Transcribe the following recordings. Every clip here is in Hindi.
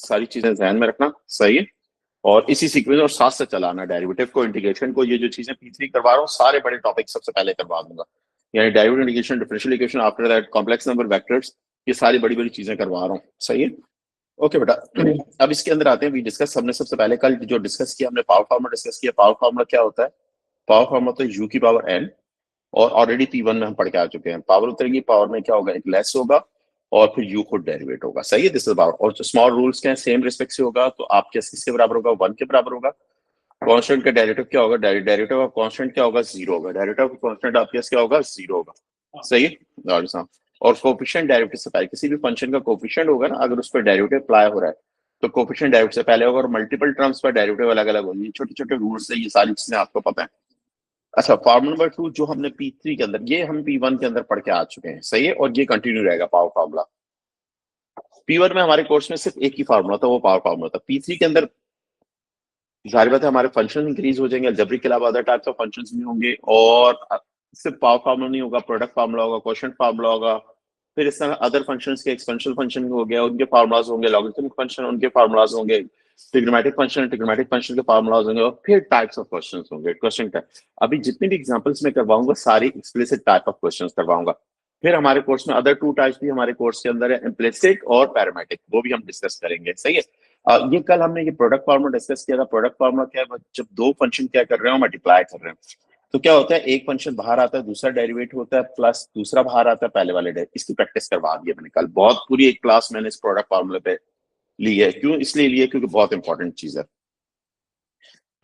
सारी चीजें ध्यान में रखना, सही है। और इसी सीक्वेंस और साथ से चलाना, डेरिवेटिव को, इंटीग्रेशन को, ये जो चीजें P3 करवा रहा हूँ सारे बड़े टॉपिक सबसे पहले करवा दूंगा, यानी derivative, integration, differential equation, after that complex number, vectors, ये सारी बड़ी बड़ी चीजें करवा रहा हूँ, सही है। ओके बेटा, अब इसके अंदर आते हैं। वी डिस्कस, हमने सबसे पहले कल जो डिस्कस किया, हमने पावर फॉर्मूला डिस्कस किया। पावर फॉर्मूला क्या होता है? पावर फॉर्मूला तो u की पावर n, और ऑलरेडी P1 में हम पढ़ के आ चुके हैं। पावर उतरेगी, पावर में क्या होगा, एक लेस होगा और फिर u खुद डेरिवेट होगा, सही है। This is power. और जो स्मॉल रूल्स क्या है, सेम रिस्पेक्ट से होगा, तो आप किसके बराबर होगा, 1 के बराबर होगा। कांस्टेंट का डेरिवेटिव क्या होगा, डेरिवेटिव ऑफ कांस्टेंट क्या होगा, 0 होगा। डेरिवेटिव ऑफ कांस्टेंट आपके क्या होगा, 0 होगा, सही है। और कोफिशिएंट डेरिवेटिव से पहले, किसी भी फंक्शन का कोफिशिएंट होगा ना, अगर उस पर डेरिवेटिव अप्लाई हो रहा है तो कोफिशिएंट डेरिवेटिव से पहले होगा, और मल्टीपल टर्म्स पर डेरिवेटिव अलग अलग होगी। छोटे छोटे रूल्स है, ये सारी चीजें आपको पता है। अच्छा, फार्मूला नंबर 2 जो हमने P3 के अंदर, ये हम P1 के अंदर पढ़ के आ चुके हैं, सही है। और ये कंटिन्यू रहेगा पावर फार्मूला। P1 में हमारे कोर्स में सिर्फ एक ही फार्मूला था, वो पावर फार्मूला था। P3 के अंदर जाहिर बात है हमारे फंक्शन इंक्रीज हो जाएंगे, अलजेब्रिक के अलावा अदर टाइप्स ऑफ फंक्शंस भी होंगे, और सिर्फ पावर फार्मूला नहीं होगा, प्रोडक्ट फार्मूला होगा, क्वोशिएंट फार्मूला होगा, फिर इस तरह अदर फंक्शंस के, एक्सपेंशन फंक्शन हो गया, उनके फार्मूलाज होंगे, लॉगरिथमिक फंक्शन, उनके फार्मूलाज होंगे, ट्रिग्नोमेट्रिक फंक्शन के फार्मूलाज होंगे, और फिर टाइप्स ऑफ क्वेश्चंस होंगे, क्वेश्चन टाइप। अभी जितनी भी एग्जांपल्स में करवाऊंगा सारी एक्सप्लिसिट टाइप ऑफ क्वेश्चंस करवाऊंगा। फिर हमारे कोर्स में अदर 2 टाइप्स भी हमारे कोर्स के अंदर है, इम्प्लिसिट और पैरामेट्रिक, वो भी हम डिस्कस करेंगे, सही है। ये कल हमने ये प्रोडक्ट फार्मूला डिस्कस किया था। प्रोडक्ट फार्मूला क्या है, जब दो फंक्शन क्या कर रहे हो, मल्टीप्लाई कर रहे हैं, तो क्या होता है, एक फंक्शन बाहर आता है, दूसरा डेरिवेट होता है, प्लस दूसरा बाहर आता है, पहले वाले इसकी प्रैक्टिस करवा दी है मैंने कल। बहुत पूरी एक क्लास मैंने इस प्रोडक्ट फार्मूले पे ली है। क्यों इसलिए ली है, क्योंकि बहुत इंपॉर्टेंट चीज है।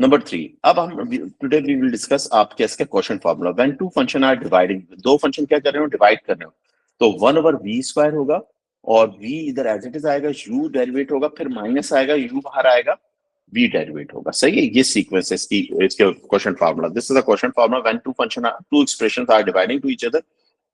नंबर 3, अब हम टुडे वी विल डिस्कस आपके इसका quotient formula. When two function are dividing, दो फंक्शन क्या कर रहे हो, डिवाइड कर रहे हो, तो 1/v² होगा, और v इधर एज इट इज आएगा, u डेरिवेट होगा, फिर माइनस आएगा, u बाहर आएगा, v डेरिवेट होगा, सही है। ये सीक्वेंस है इसके quotient formula. This is the quotient formula. When two expressions are dividing to each other,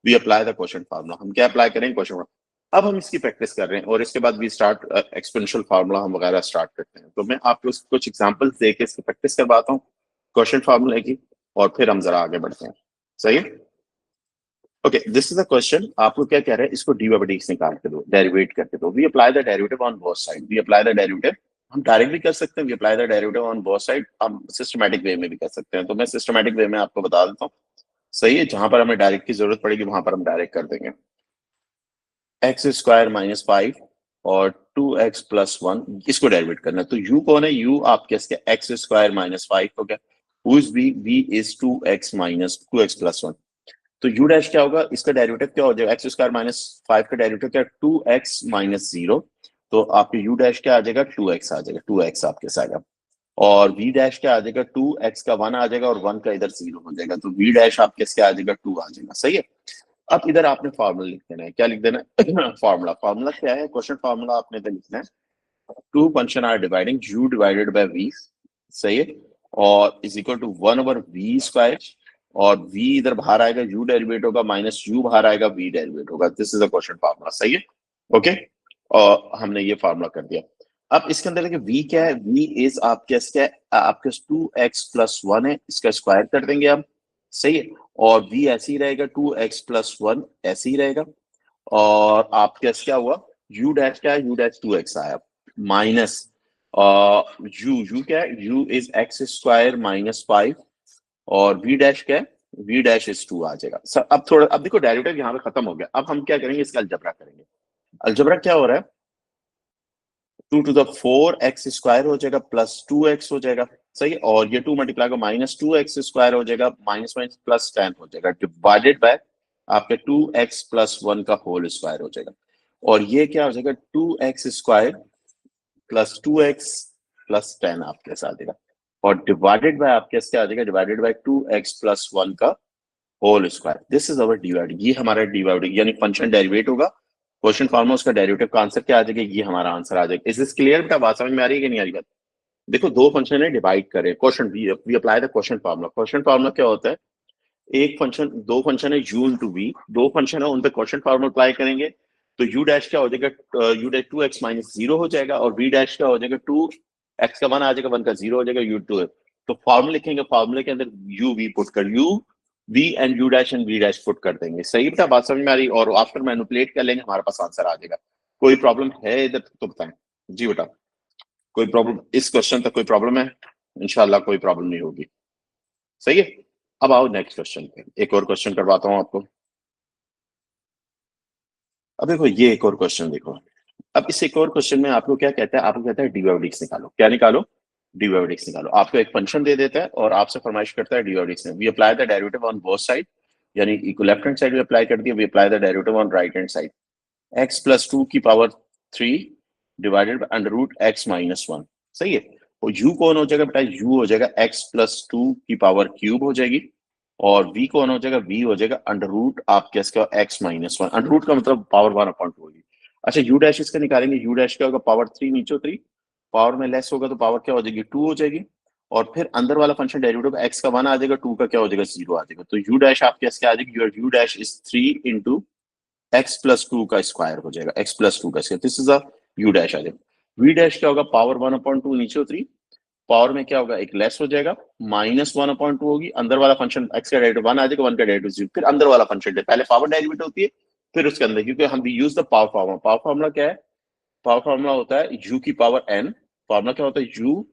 we apply the quotient formula. हम क्या अप्लाई करेंगे, क्वोशिएंट। अब हम इसकी प्रैक्टिस कर रहे हैं, और इसके बाद वी स्टार्ट एक्सपोनेंशियल फार्मूला हम वगैरह स्टार्ट करते हैं। तो मैं आपको कुछ एग्जांपल्स देके इसकी प्रैक्टिस करवाता हूँ क्वोशिएंट फार्मूले की, और फिर हम जरा आगे बढ़ते हैं, सही है। Okay, this is the question. आपको क्या कह रहे हैं, इसको डी बाई डी निकाल के दो, डेरिवेट करके दो। We apply the derivative on both side, we apply the derivative, हम डायरेक्ट भी कर सकते हैं, we apply the derivative on both side, हम सिस्टमैटिक वे में भी कर सकते हैं। तो मैं सिस्टमैटिक वे में आपको बता देता हूँ, सही है। जहां पर हमें डायरेक्ट की जरूरत पड़ेगी वहां पर हम डायरेक्ट कर देंगे। x² - 5 और 2x+1, इसको डेरिवेट करना है। तो u कौन है, u आपके x² - 5 हो गया। Who is v is 2x+ 1। तो u डैश क्या होगा, इसका डेरिवेटिव क्या हो जाएगा, x² - 5 का डेरिवेटिव क्या, 2x - 0। तो आपके u डैश क्या आ जाएगा, 2x आ जाएगा, 2x आपके साथ आएगा। और v डैश क्या आ जाएगा, 2x का 1 आ जाएगा, और 1 का इधर 0 हो जाएगा, तो v डैश आपके क्या आ जाएगा, 2 आ जाएगा, सही है। अब इधर आपने फार्मूला लिख देना है, क्या लिख देना है फार्मूला। फार्मूला क्या है, क्वेश्चन फार्मूला आपने इधर लिखना है, two function are dividing, u divided by v, सही है, और इज इक्वल टू 1/v², और v इधर बाहर आएगा, u डेरिवेट होगा, माइनस u बाहर आएगा, v डेरिवेट होगा। This is the question formula, सही है। ओके, और हमने ये फार्मूला कर दिया। अब इसके अंदर देखिए v क्या है, v इज आपके क्या है, आपके 2x+1 है, इसका स्क्वायर कर देंगे हम, सही है। और v ऐसे ही रहेगा, 2x+1 ऐसे ही रहेगा। और आपके क्या हुआ, u डैश क्या है, u डैश 2x आया, माइनस u क्या है, u इज x² - 5, और v डैश क्या है, v डैश इज 2 आ जाएगा। सर अब थोड़ा, अब देखो डेरिवेटिव यहाँ पे खत्म हो गया। अब हम क्या करेंगे, इसका अलजबरा करेंगे। अलजबरा क्या हो रहा है, 2⁴x² हो जाएगा, प्लस 2x हो जाएगा, सही है। और ये 2 मल्टीप्लाई का -2x² हो जाएगा, माइनस प्लस 10 हो जाएगा, डिवाइडेड बाय आपके 2x+1 का होल स्क्वायर हो जाएगा। और ये क्या हो जाएगा, 2x² + 2x+10 आपके साथ देगा, और डिवाइडेड बाय आपके क्या आ जाएगा, डिवाइडेड बाय 2x+1 का whole square. This is our divide, ये हमारा डिवाइड, यानी फंक्शन डेरिवेट होगा, क्वेश्चन फार्मूला उसका डेरिवेटिव का आंसर क्या आ जाएगा, ये हमारा आंसर आ जाएगा। इज दिस क्लियर बेटा, बात समझ में आ रही है कि नहीं आ रही बात। देखो दो फंक्शन है, डिवाइड करें, question we apply the question formula. Question formula क्या होता है, एक फंक्शन, दो फंक्शन है u * v, दो फंक्शन है, उन पे क्वेश्चन फार्मूला अप्लाई करेंगे, तो u डैश क्या हो जाएगा, u डैश 2x - 0 हो जाएगा, और v डैश क्या हो जाएगा, 2x का 1 आ जाएगा, 1 का 0 हो जाएगा, u 2 है। तो फार्मूला लिखेंगे, फार्मूले के अंदर u v पुट कर, u v and u dash and v dash put कर देंगे, सही बेटा, बात समझ में आ रही। और आफ्टर मैनिपुलेट कर लेंगे, हमारे पास आंसर आ जाएगा। कोई प्रॉब्लम है इधर तो बताएं। जी बेटा, कोई प्रॉब्लम इस क्वेश्चन तक कोई प्रॉब्लम है? इंशाल्लाह कोई प्रॉब्लम नहीं होगी। सही है, अब आओ नेक्स्ट क्वेश्चन पे, एक और क्वेश्चन करवाता हूं आपको। अब देखो ये एक और क्वेश्चन देखो। अब इस एक और क्वेश्चन में आपको क्या कहता है, आपको कहता है डीवाइडिक्स निकालो। क्या निकालो? डीवाइडिक्स निकालो। आपको एक फंक्शन दे देता है और आपसे फरमाइश करता है डीवाइडिक्स में। We apply the derivative on both side, यानी लेफ्ट हैंड साइड भी अप्लाई कर दिया, we apply the derivative on right hand side. X plus two की power 3 divided by under root x minus 1। सही है। और u कौन हो जाएगा बेटा? u हो जाएगा x प्लस टू की पावर क्यूब हो जाएगी, और v कौन हो जाएगा? v हो जाएगा अंडर रूट आप कैसे x माइनस 1। अंडर रूट का मतलब पावर 1/2 होगी। अच्छा, u डैश इसका निकालेंगे। u डैश क्या होगा? पावर 3 नीचे 3, पावर में लेस होगा तो पावर क्या हो जाएगी? 2 हो जाएगी। और फिर अंदर वाला फंक्शन डेरिवेटिव x का 1 आ जाएगा, 2 का क्या हो जाएगा? 0 आ जाएगा। तो u डैश आप कैसे आ जाएगी? Your u dash is 3 into x plus two का स्क्वायर हो जाएगा। एक्स प्लस टू का square, this is a u dash आ जाएगा। वी डैश क्या होगा? पावर 1/2 नीचे 3, पावर में क्या होगा? एक लेस हो जाएगा, माइनस 1/2 होगी। अंदर वाला फंक्शन एक्स का डेरिवेटिव 1 आ जाएगा, 1 का डेरिवेटिव 0, फिर अंदर वाला फंक्शन पहले पावर डेरिवेटिव होती है फिर उसके अंदर, क्योंकि हम भी use the power formula. Power formula क्या है? पावर फॉर्मूला होता है u की पावर n। फॉर्मूला क्या होता है? u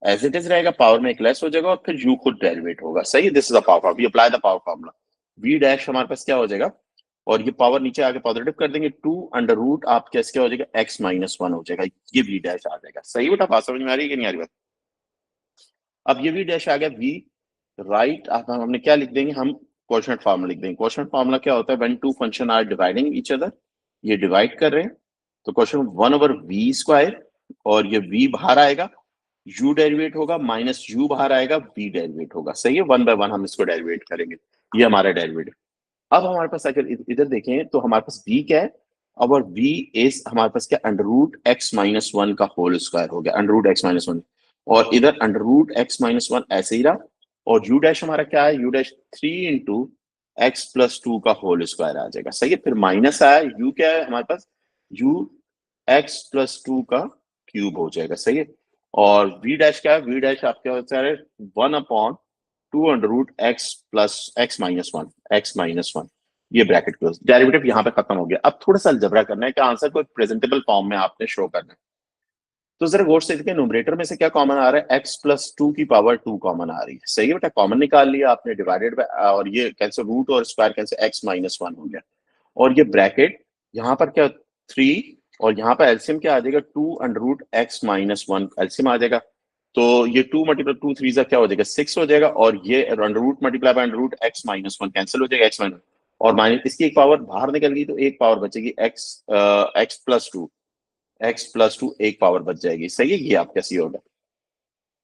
एज इट इज रहेगा, पावर में एक लेस हो जाएगा और फिर u खुद डेरिवेट होगा। सही है, this is the power formula. We apply the power formula. v dash हमारे पास क्या हो जाएगा? और ये पावर नीचे आके पॉजिटिव कर देंगे, 2 अंडर रूट आप कैसे क्या हो जाएगा? x माइनस 1 हो जाएगा। ये v डैश आ जाएगा। सही बेटा, बात समझ में आ रही है कि नहीं आ रही बात? अब ये v डैश आ गया। v राइट हमने क्या लिख देंगे? हम क्वोशंट फार्मूला लिख देंगे। क्वोशंट फार्मूला क्या होता है? When two function are dividing each other, ये डिवाइड कर रहे हैं तो क्वेश्चन 1/v स्क्वायर, और ये v बाहर आएगा, u डेरिवेट होगा, माइनस u बाहर आएगा, v डेरिवेट होगा। सही है, 1/1 हम इसको डेरिवेट करेंगे। ये हमारा डेरिवेटिव। अब हमारे पास अगर इधर देखें तो हमारे पास v क्या है? और v इज हमारे पास क्या? अंडर रूट एक्स माइनस 1 का होल स्क्वायर हो गया, अंडर रूट एक्स माइनस 1। और इधर अंडर रूट एक्स माइनस 1 ऐसे ही रहा। और u डैश हमारा क्या है? u dash 3 into x plus two का होल स्क्वायर आ जाएगा। सही है, फिर माइनस आया, u क्या है हमारे पास? u एक्स प्लस टू का क्यूब हो जाएगा। सही है। और v डैश क्या है? v डैश आपके होता है 1/2 under root x plus x minus 1, x minus 1। ये ब्रैकेट क्लोज, डेरिवेटिव यहाँ पे खत्म हो गया। अब थोड़ा सा अलजेब्रा करना है कि आंसर को प्रेजेंटेबल फॉर्म में आपने शो करना है। तो जरा गौर से देखिए, न्यूमरेटर में से क्या कॉमन आ रहा है? एक्स प्लस टू की पावर 2 कॉमन आ रही है। सही है बेटा, कॉमन निकाल लिया आपने, डिवाइडेड बाय, और ये कैंसिल, रूट और स्क्वायर कैंसिल, एक्स माइनस 1 हो गया। और ये ब्रैकेट यहाँ पर क्या? 3, और यहाँ पर एलसीएम क्या आ जाएगा? 2 under root x minus 1 LCM आ जाएगा। तो ये 2 मल्टीप्लाई 2 3 क्या हो जाएगा? 6 हो जाएगा। और ये under root multiply by under root x minus 1 cancel हो जाएगा, एक्स माइनस, और माइनस इसकी एक पावर बाहर निकल गई तो एक पावर बचेगी, x x plus to, x plus to एक पावर बच जाएगी। सही है, ये आप कैसी होगा?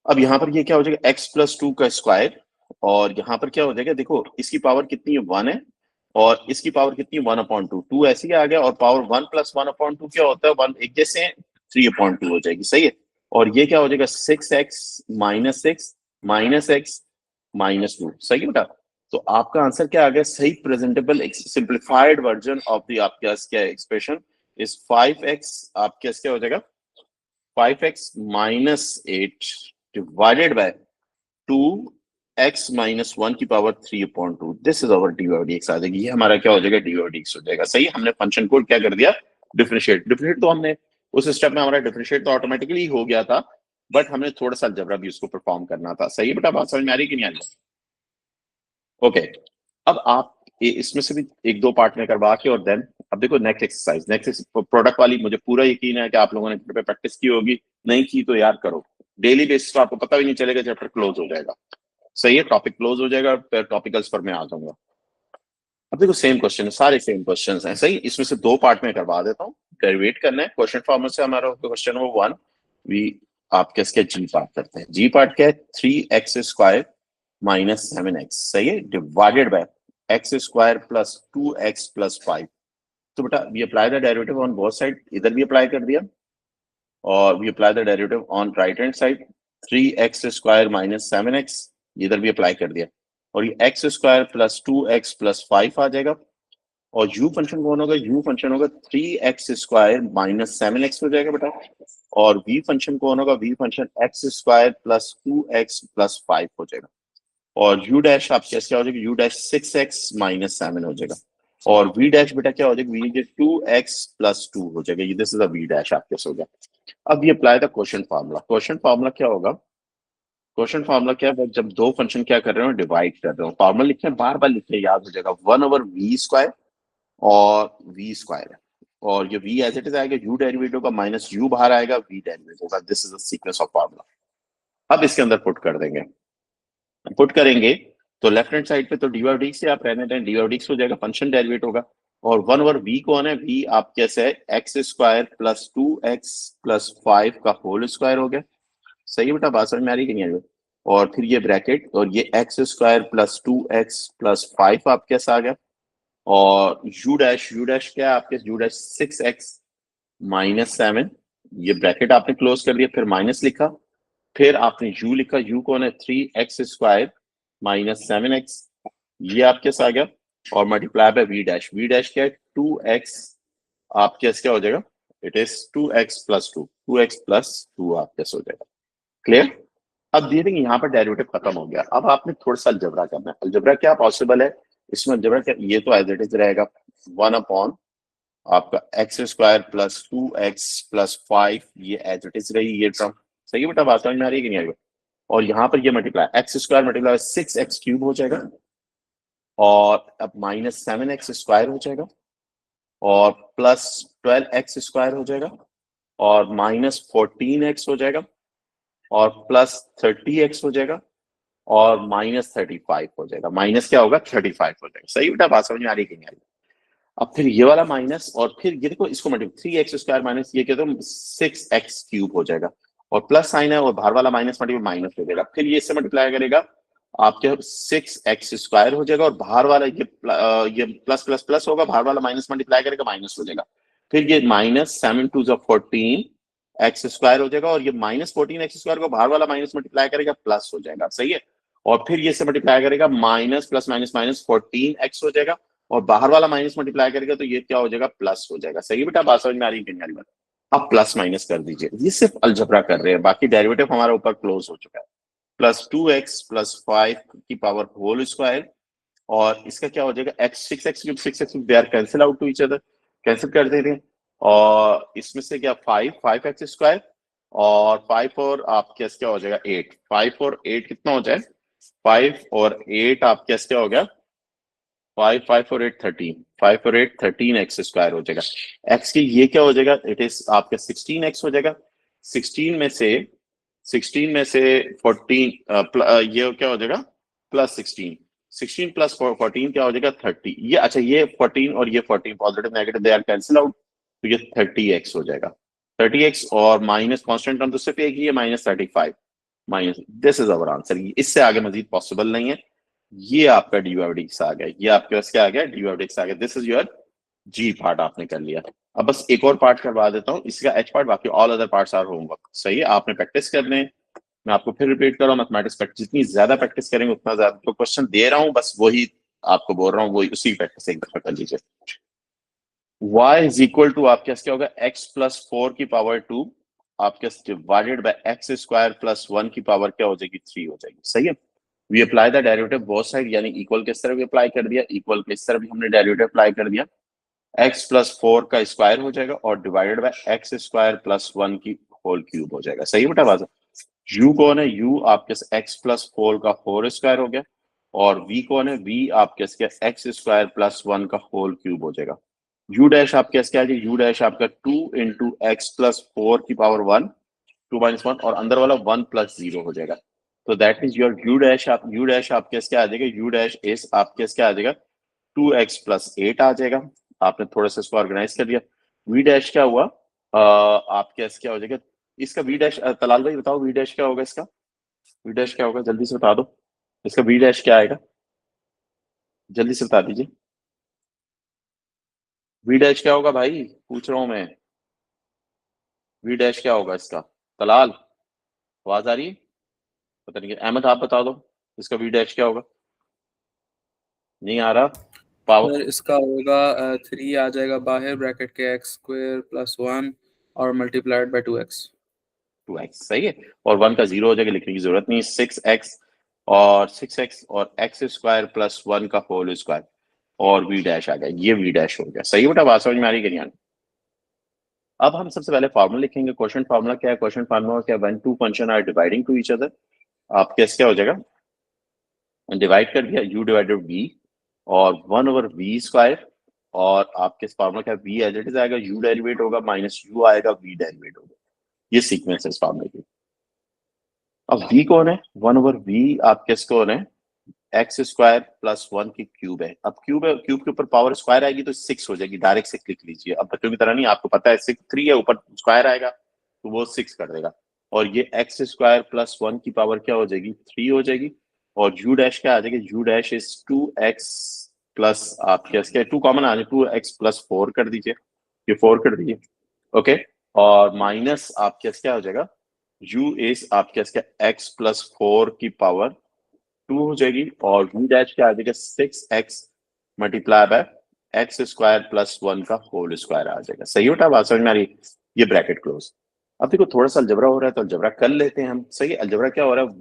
अब यहाँ पर ये क्या हो जाएगा? एक्स प्लस टू का स्क्वायर, और यहाँ पर क्या हो जाएगा? देखो इसकी पावर कितनी है? 1 है, और इसकी पावर कितनी है? 1/2, 2 ऐसे ही आ गया। और पावर 1 प्लस 1/2 क्या होता है? 1 एक जैसे 3/2 हो जाएगी। सही है। और ये क्या हो जाएगा? 6x minus 6 minus x minus 2। सही है बेटा। तो आपका आंसर क्या आ गया? सही presentable simplified version of the आपके क्या एक्सप्रेशन इज 5x, आपके क्या हो जाएगा? 5x minus 8 divided by 2x minus 1 की पावर 3/2। दिस इज अवर डीओडीएक्स आ जाएगी। ये हमारा क्या हो जाएगा? डीओडीएक्स हो जाएगा। सही, हमने फंक्शन को क्या कर दिया? डिफरेंशिएट। डिफरेंशिएट तो हमने उस स्टेप में हमारा डिफरेंशिएट तो ऑटोमेटिकली हो गया था, बट हमने थोड़ा सा अलजेब्रा भी उसको परफॉर्म करना था। सही है बेटा, बात समझ में आ रही है कि नहीं आ रही? ओके, अब आप इसमें से भी एक दो पार्ट में करवा के, और देन अब देखो नेक्स्ट एक्सरसाइज, नेक्स्ट प्रोडक्ट वाली मुझे पूरा यकीन है कि आप लोगों ने पे प्रैक्टिस की होगी। नहीं की तो यार करो, डेली बेसिस पर आपको पता भी नहीं चलेगा, चैप्टर क्लोज हो जाएगा। सही है, टॉपिक क्लोज हो जाएगा, फिर टॉपिकल्स पर मैं आ जाऊंगा। अब देखो सेम क्वेश्चन है, सारे सेम क्वेश्चन हैं। सही, इसमें से दो पार्ट में करवा देता हूँ। डेरिवेट करना है क्वेश्चन फॉर्मूला से। हमारा क्वेश्चन नंबर 1 वी आप किसके जी पार्ट करते हैं। जी पार्ट क्या है? 3x square minus 7x। सही है, divided by x square plus 2x plus 5। तो बेटा we apply the derivative on both side, इधर भी अप्लाई कर दिया, और we apply the derivative on right hand side. 3x square minus 7x, इधर भी अप्लाई कर दिया, और ये x square plus 2x plus 5 आ जाएगा। और u फंक्शन कौन होगा? u फंक्शन होगा 3x स्क्वायर माइनस 7x हो जाएगा बेटा। और v फंक्शन कौन होगा? v function x square plus 2x plus 5 हो जाएगा। और u डैश आप कैसे हो जाएगा? u डैश 6x माइनस 7 हो जाएगा। और v डैश बेटा क्या हो जाएगा? v 2x प्लस 2 हो जाएगा। ये this is a v dash आप कैसे हो गया। अब ये apply the quotient formula. Quotient formula क्या होगा? क्वोशंट फार्मूला क्या है? जब दो फंक्शन क्या कर रहे हो, डिवाइड कर रहे हो, फार्मूला लिखते हैं, बार बार लिखते हैं, याद हो जाएगा, 1/v² और v² है, और ये v एज इट इज आएगा, u डेरिवेटिव का माइनस u बाहर आएगा, v डेरिवेटिव का। This is the sequence of formula. अब इसके अंदर पुट कर देंगे, पुट करेंगे तो लेफ्ट हैंड साइड पे तो dy से आप रहने दें, dy हो जाएगा, फंक्शन डेरिवेट होगा, और 1/v कौन है? v आप कैसे है? x² प्लस 2x प्लस 5 का होल स्क्वायर हो गया। सही है बेटा, बात समझ में आ रही कि नहीं आ रही? और फिर ये ब्रैकेट, और ये x² प्लस 2x प्लस 5 आप कैसा आ गया, और u डैश क्या है आपके? u डैश 6x माइनस 7, ये ब्रैकेट आपने क्लोज कर दिया, फिर माइनस लिखा, फिर आपने u लिखा, u कौन है? 3x² माइनस 7x, ये आपके साथ आ गया, और मल्टीप्लाई बाय v डैश क्या है? 2x आपके क्या हो जाएगा? It is 2x plus 2, 2x plus 2 आपके हो जाएगा। क्लियर? अब धीरे धीरे यहाँ पर डेरिवेटिव खत्म हो गया, अब आपने थोड़ा सा अलजेब्रा करना है। अलजेब्रा क्या पॉसिबल है इसमें? अलजेब्रा क्या, ये तो एज इट इज रहेगा 1 अपॉन आपका x² प्लस 2x प्लस 5, ये एज इट इज रही ये टर्म। सही है बेटा, बात समझ में आ रही है कि नहीं आ रही? और यहाँ पर ये मल्टीप्लाई x² मल्टीप्लाई 6x³ हो जाएगा, और अब माइनस 7x² हो जाएगा, और प्लस 12x² हो जाएगा, और माइनस 14x हो जाएगा, और प्लस 30x हो जाएगा, और माइनस 35 हो जाएगा। माइनस क्या होगा? 35 हो जाएगा। सही बेटा, बात समझ में आ रही है कि नहीं आ रही? अब फिर ये वाला माइनस, और फिर ये देखो, इसको मल्टीप्लाई 3x² माइनस ये क्या, तो 6x³ हो जाएगा, और प्लस साइन है, और बाहर वाला माइनस मल्टीप्लाई माइनस हो जाएगा, फिर ये इससे मल्टीप्लाई करेगा आपके 6x² हो जाएगा, और बाहर वाला ये प्लस प्लस प्लस होगा, बाहर वाला माइनस मल्टीप्लाई करेगा माइनस हो जाएगा, फिर ये माइनस 7 2 14 x² हो जाएगा, और ये माइनस 14x² को बाहर वाला माइनस मल्टीप्लाई करेगा प्लस हो जाएगा। सही है, और फिर ये से मल्टीप्लाई करेगा minus plus minus minus 14x हो जाएगा, और बाहर वाला माइनस मल्टीप्लाई करेगा तो ये क्या हो जाएगा? प्लस हो जाएगा। सही बेटा, बात समझ में आ रही है कि नहीं? अब प्लस माइनस कर दीजिए, ये सिर्फ अलजबरा कर रहे हैं, बाकी डेरिवेटिव हमारा ऊपर क्लोज हो चुका है। प्लस 2x प्लस 5 की पावर होल स्क्वायर, और इसका क्या हो जाएगा? x 6x they are cancel out to each other, cancel कर दे रहे हैं, और इसमें से क्या 5x², और 5 और आप क्या हो जाएगा? 8, 5 और 8 कितना हो जाए? 5 और 8 आप क्या हो गया? 5 और 8 13, 5 और 8 13x² हो जाएगा। x की ये क्या हो जाएगा? इट इज आपका 16x हो जाएगा। 16 में से 14 ये क्या हो जाएगा? प्लस 16, 16 प्लस 14 क्या हो जाएगा? 30। ये अच्छा, ये 14 और ये 14 positive negative they are cancel out, तो ये 30x हो जाएगा। 30x और माइनस कॉन्स्टेंट टर्म तो सिर्फ एक ही है, minus 35 minus. This is our answer. इससे आगे मजीद पॉसिबल नहीं है। ये आपका dy/dx आ गया, ये आपके पास क्या आ गया? dy/dx आ गया। This is your G part आपने कर लिया। अब बस एक और पार्ट करवा देता हूँ, इसका एच पार्ट, बाकी all other parts are homework. सही है, आपने प्रैक्टिस करने हैं। मैं आपको फिर रिपीट कर रहा हूँ, मैथमेटिक्स प्रैक्टिस जितनी ज्यादा प्रैक्टिस करेंगे उतना ज्यादा, जो क्वेश्चन दे रहा हूँ बस वही आपको बोल रहा हूँ, वही उसी प्रैक्टिस एक दफा कर लीजिए। y इज इक्वल टू आपके क्या होगा? x प्लस 4 की पावर 2 आपके डिवाइडेड बाय x² प्लस 1 की पावर क्या हो जाएगी? 3 हो जाएगी। सही है, we apply the derivative both side, यानी इक्वल किस तरह भी अप्लाई कर दिया, इक्वल किस तरह भी हमने डेरिवेटिव अप्लाई कर दिया। x प्लस 4 का स्क्वायर हो जाएगा, और डिवाइडेड बाय x² प्लस 1 की होल क्यूब हो जाएगा। सही बेटा बात? u कौन है? u आपके x प्लस 4 का 4 स्क्वायर हो गया, और v कौन है? v आपके x² प्लस 1 का होल क्यूब हो जाएगा। u डैश आपके क्या है? u डैश आपका 2 इंटू एक्स प्लस 4 की पावर 1, 2 माइनस 1, और अंदर वाला 1 प्लस 0 हो जाएगा। तो that is your u dash. आप u डैश आपके क्या आ जाएगा? u डैश इज आपके क्या आ जाएगा? 2x प्लस 8 आ जाएगा। आपने थोड़ा सा इसको ऑर्गेनाइज कर दिया। v डैश क्या हुआ? आपके क्या हो जाएगा इसका? v डैश तलाल भाई बताओ, v डैश क्या होगा इसका? v डैश क्या होगा? जल्दी से बता दो, इसका v डैश क्या आएगा? जल्दी से बता दीजिए, v डैश क्या होगा भाई? पूछ रहा हूं मैं, v डैश क्या होगा इसका? तलाल आवाज आ रही है? पता नहीं, अहमद आप बता दो इसका v डैश क्या होगा? नहीं आ रहा पावर। सर इसका होगा 3 आ जाएगा बाहर ब्रैकेट के x² प्लस 1 और मल्टीप्लाइड बाय 2x। 2x सही है, और 1 का 0 हो जाएगा, लिखने की जरूरत नहीं। 6x और 6x और x² प्लस 1 का होल स्क्वायर, और v डैश आ गया, ये v डैश हो गया। सही बेटा, बात समझ में आ रही है कि नहीं? अब हम सबसे पहले फार्मूला लिखेंगे। क्वेश्चन फार्मूला क्या है? क्वेश्चन फार्मूला क्या है? When two function are dividing to each other, आप कैसे क्या हो जाएगा, डिवाइड कर दिया u डिवाइडेड v और 1/v², और आपके फार्मूला क्या है? v एज इट इज आएगा, u डेरिवेट होगा माइनस u आएगा, v डेरिवेट होगा। ये सीक्वेंस है इस फार्मूले की। अब v कौन है? 1/v आप किस कौन है? x² प्लस 1 की क्यूब है। अब क्यूब है, क्यूब के ऊपर पावर स्क्वायर आएगी तो 6 हो जाएगी, डायरेक्ट 6 लिख लीजिए। अब बच्चों की तरह नहीं, आपको पता है 6 3 है, ऊपर स्क्वायर आएगा तो वो 6 कर देगा। और ये x² प्लस 1 की पावर क्या हो जाएगी? 3 हो जाएगी। और u डैश क्या आ जाएगा? u dash is 2x plus, आप क्या 2 कॉमन आ जाए, 2x प्लस 4 कर दीजिए, ये 4 कर दीजिए। ओके, और माइनस आप क्या हो जाएगा? u इज आप क्या x प्लस 4 की पावर 2 हो जाएगी। और v डैश क्या आ जाएगा? 6x multiply by x² plus 1 का होल स्क्वायर आ जाएगा। सही होता है बात समझ में आ रही? ये ब्रैकेट क्लोज। अब देखो थोड़ा सा अलजबरा हो रहा है तो अलजबरा कर लेते हैं हम। सही है, अलजबरा क्या हो रहा है?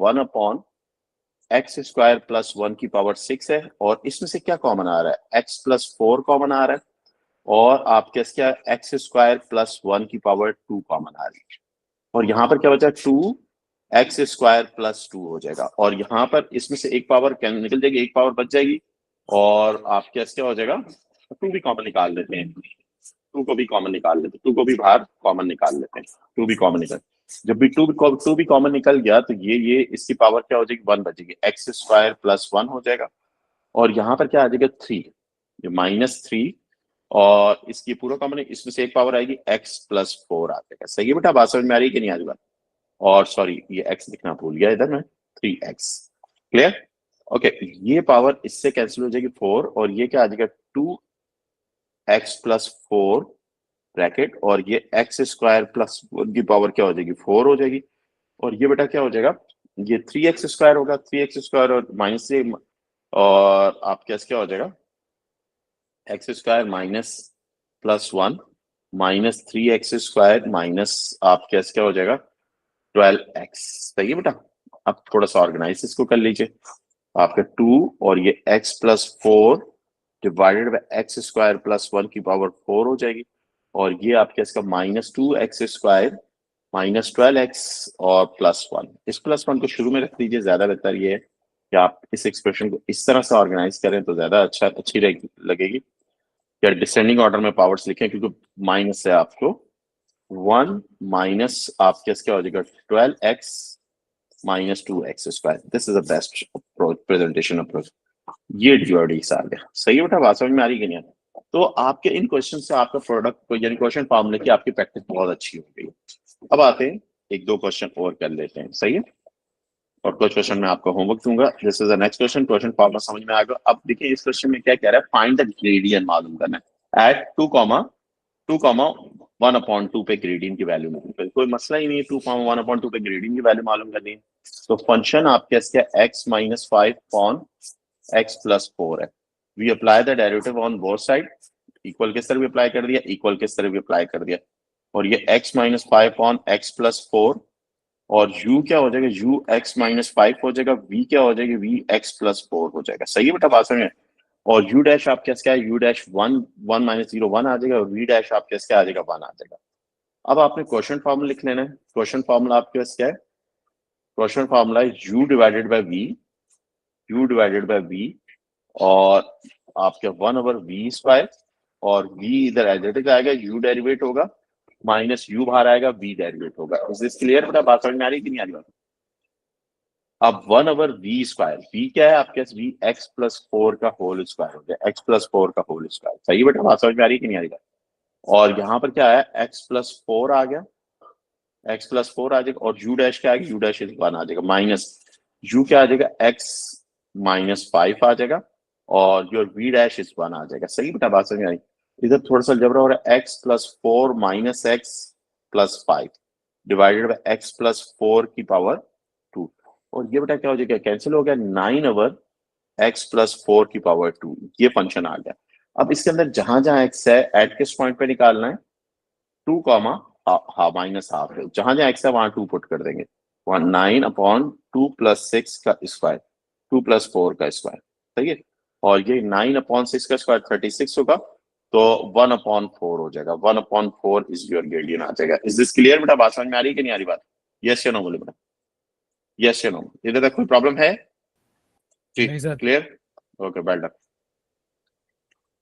1/x² प्लस 1 की पावर 6 है, और इसमें से क्या कॉमन आ रहा है? x प्लस 4 कॉमन आ रहा है, और आप क्या x² प्लस 1 की पावर 2 कॉमन आ रही है। और यहाँ पर क्या बचा? 2x² प्लस 2 हो जाएगा। और यहाँ पर इसमें से एक पावर निकल जाएगी, एक पावर बच जाएगी, और आप क्या हो जाएगा? 2 भी कॉमन निकाल लेते हैं, 2 को भी कॉमन निकाल लेते हैं, 2 को भी बाहर कॉमन निकाल लेते हैं, 2 भी कॉमन निकल। जब भी 2 भी कॉमन निकल गया तो ये इसकी पावर क्या हो जाएगी? 1 बचेगी, x² प्लस 1 हो जाएगा। और यहाँ पर क्या आ जाएगा? 3, ये -3, और इसकी पूरा कॉमन, इसमें से एक पावर आएगी, x प्लस 4 आ जाएगा। सही है बेटा, बात समझ में आ रही है कि नहीं आ रही बात? और सॉरी, ये x लिखना भूल गया इधर मैं, 3x। क्लियर? ओके, ये पावर इससे कैंसिल हो जाएगी 4, और ये क्या आ जाएगा? 2x प्लस 4 ब्रैकेट, और ये x² प्लस 1 की पावर क्या हो जाएगी? 4 हो जाएगी। और ये बेटा क्या हो जाएगा? ये 3x² होगा, 3x² और -3, और आप क्या हो जाएगा? x² minus plus 1 -3x² minus आप क्या हो जाएगा? 12x। सही है बेटा? अब थोड़ा सा ऑर्गेनाइज इसको कर लीजिए। आपका 2 और ये x plus 4 divided by x² plus 1 की पावर 4 हो जाएगी। और ये आपका इसका -2x² माइनस 12x और प्लस 1। इस प्लस 1 को शुरू में रख दीजिए, ज्यादा बेहतर ये है कि आप इस एक्सप्रेशन को इस तरह से ऑर्गेनाइज करें तो ज्यादा अच्छी लगेगी। या डिसेंडिंग ऑर्डर में पावर्स लिखें, क्योंकि माइनस है आपको 1 माइनस आप क्या हो जाएगा? 12x minus 2x²। This is the best approach, presentation approach. ये DODs आ गया। सही है बेटा, बात समझ में आ रही है कि नहीं? तो आपके इन क्वेश्चन से आपका प्रोडक्ट यानी क्वेश्चन फार्मूले की आपकी प्रैक्टिस बहुत अच्छी हो गई। अब आते हैं एक दो क्वेश्चन और कर लेते हैं। सही है, और कुछ क्वेश्चन में आपको होमवर्क दूंगा। This is the next question, question formula समझ में आ गया। अब देखिए इस क्वेश्चन में क्या कह रहा है? फाइंड द ग्रेडियंट मालूम करना है एट 2,1/2 पे ग्रेडियंट की वैल्यू मालूम। कोई मसला ही नहीं है, 2,1/2 पे ग्रेडियंट की वैल्यू मालूम करनी है। तो फंक्शन आपके x minus 5 upon x plus 4 है। We apply the derivative on both side. Equal किस तरह भी अप्लाई कर दिया, इक्वल किस तरह भी अप्लाई कर दिया। और ये x minus 5 upon x plus 4, और u क्या हो जाएगा? u x माइनस 5 हो जाएगा, v क्या हो जाएगी? v x प्लस 4 हो जाएगा। सही है बेटा, बात समझ में? और u डैश आप क्या है? u डैश 1 1 माइनस 0 1 आ जाएगा, और v डैश आप क्या आ जाएगा? 1 आ जाएगा। अब आपने क्वेश्चन फॉर्मूला लिख लेना है। क्वेश्चन फॉर्मूला आपके पास क्या है? क्वेश्चन फॉर्मूला है u divided by v, u divided by v, और आपके 1/v², और v इधर एज इट इज आएगा, u डेरिवेट होगा, माइनस u बाहर आएगा, v डेरिवेट होगा। इज दिस क्लियर बेटा, बात समझ में आ रही है कि नहीं आ रही बात? अब 1/v², v क्या है आपके पास? v x प्लस 4 का होल स्क्वायर हो गया, x प्लस 4 का होल स्क्वायर। सही बेटा, बात समझ में आ रही है कि नहीं आ रही बात? और यहाँ पर क्या है? x प्लस 4 आ गया, x प्लस 4 आ जाएगा, और u डैश क्या आएगा? u डैश इज 1 आ जाएगा, माइनस u क्या आ जाएगा? x माइनस 5 आ जाएगा, और योर v डैश इज 1 आ जाएगा। सही बेटा, बात समझ में आई? इधर थोड़ा सा जबरा हो रहा है, x plus 4 minus x plus 5 divided by x plus 4 की पावर 2। और ये बेटा क्या हो जाएगा? कैंसिल हो गया, 9/x प्लस 4 की पावर 2। ये फंक्शन आ गया। अब इसके अंदर जहां जहां x है, एट किस पॉइंट पे निकालना है? 2 कॉमा माइनस हाफ है, जहां जहां x है वहां 2 पुट कर देंगे। 9/2 प्लस 6 का स्क्वायर, 2 प्लस 4 का स्क्वायर। सही है, और ये 9/6 का स्क्वायर 36 होगा, तो 1/4 हो जाएगा, 1/4 इज योर ग्रेडियंट आ जाएगा। इज दिस क्लियर बेटा? बात समझ में आ रही है कि नहीं आ रही बात? यस या नो बोले बेटा, यस या नो? इधर तक कोई प्रॉब्लम है जी? नहीं sir. Clear, okay, well done.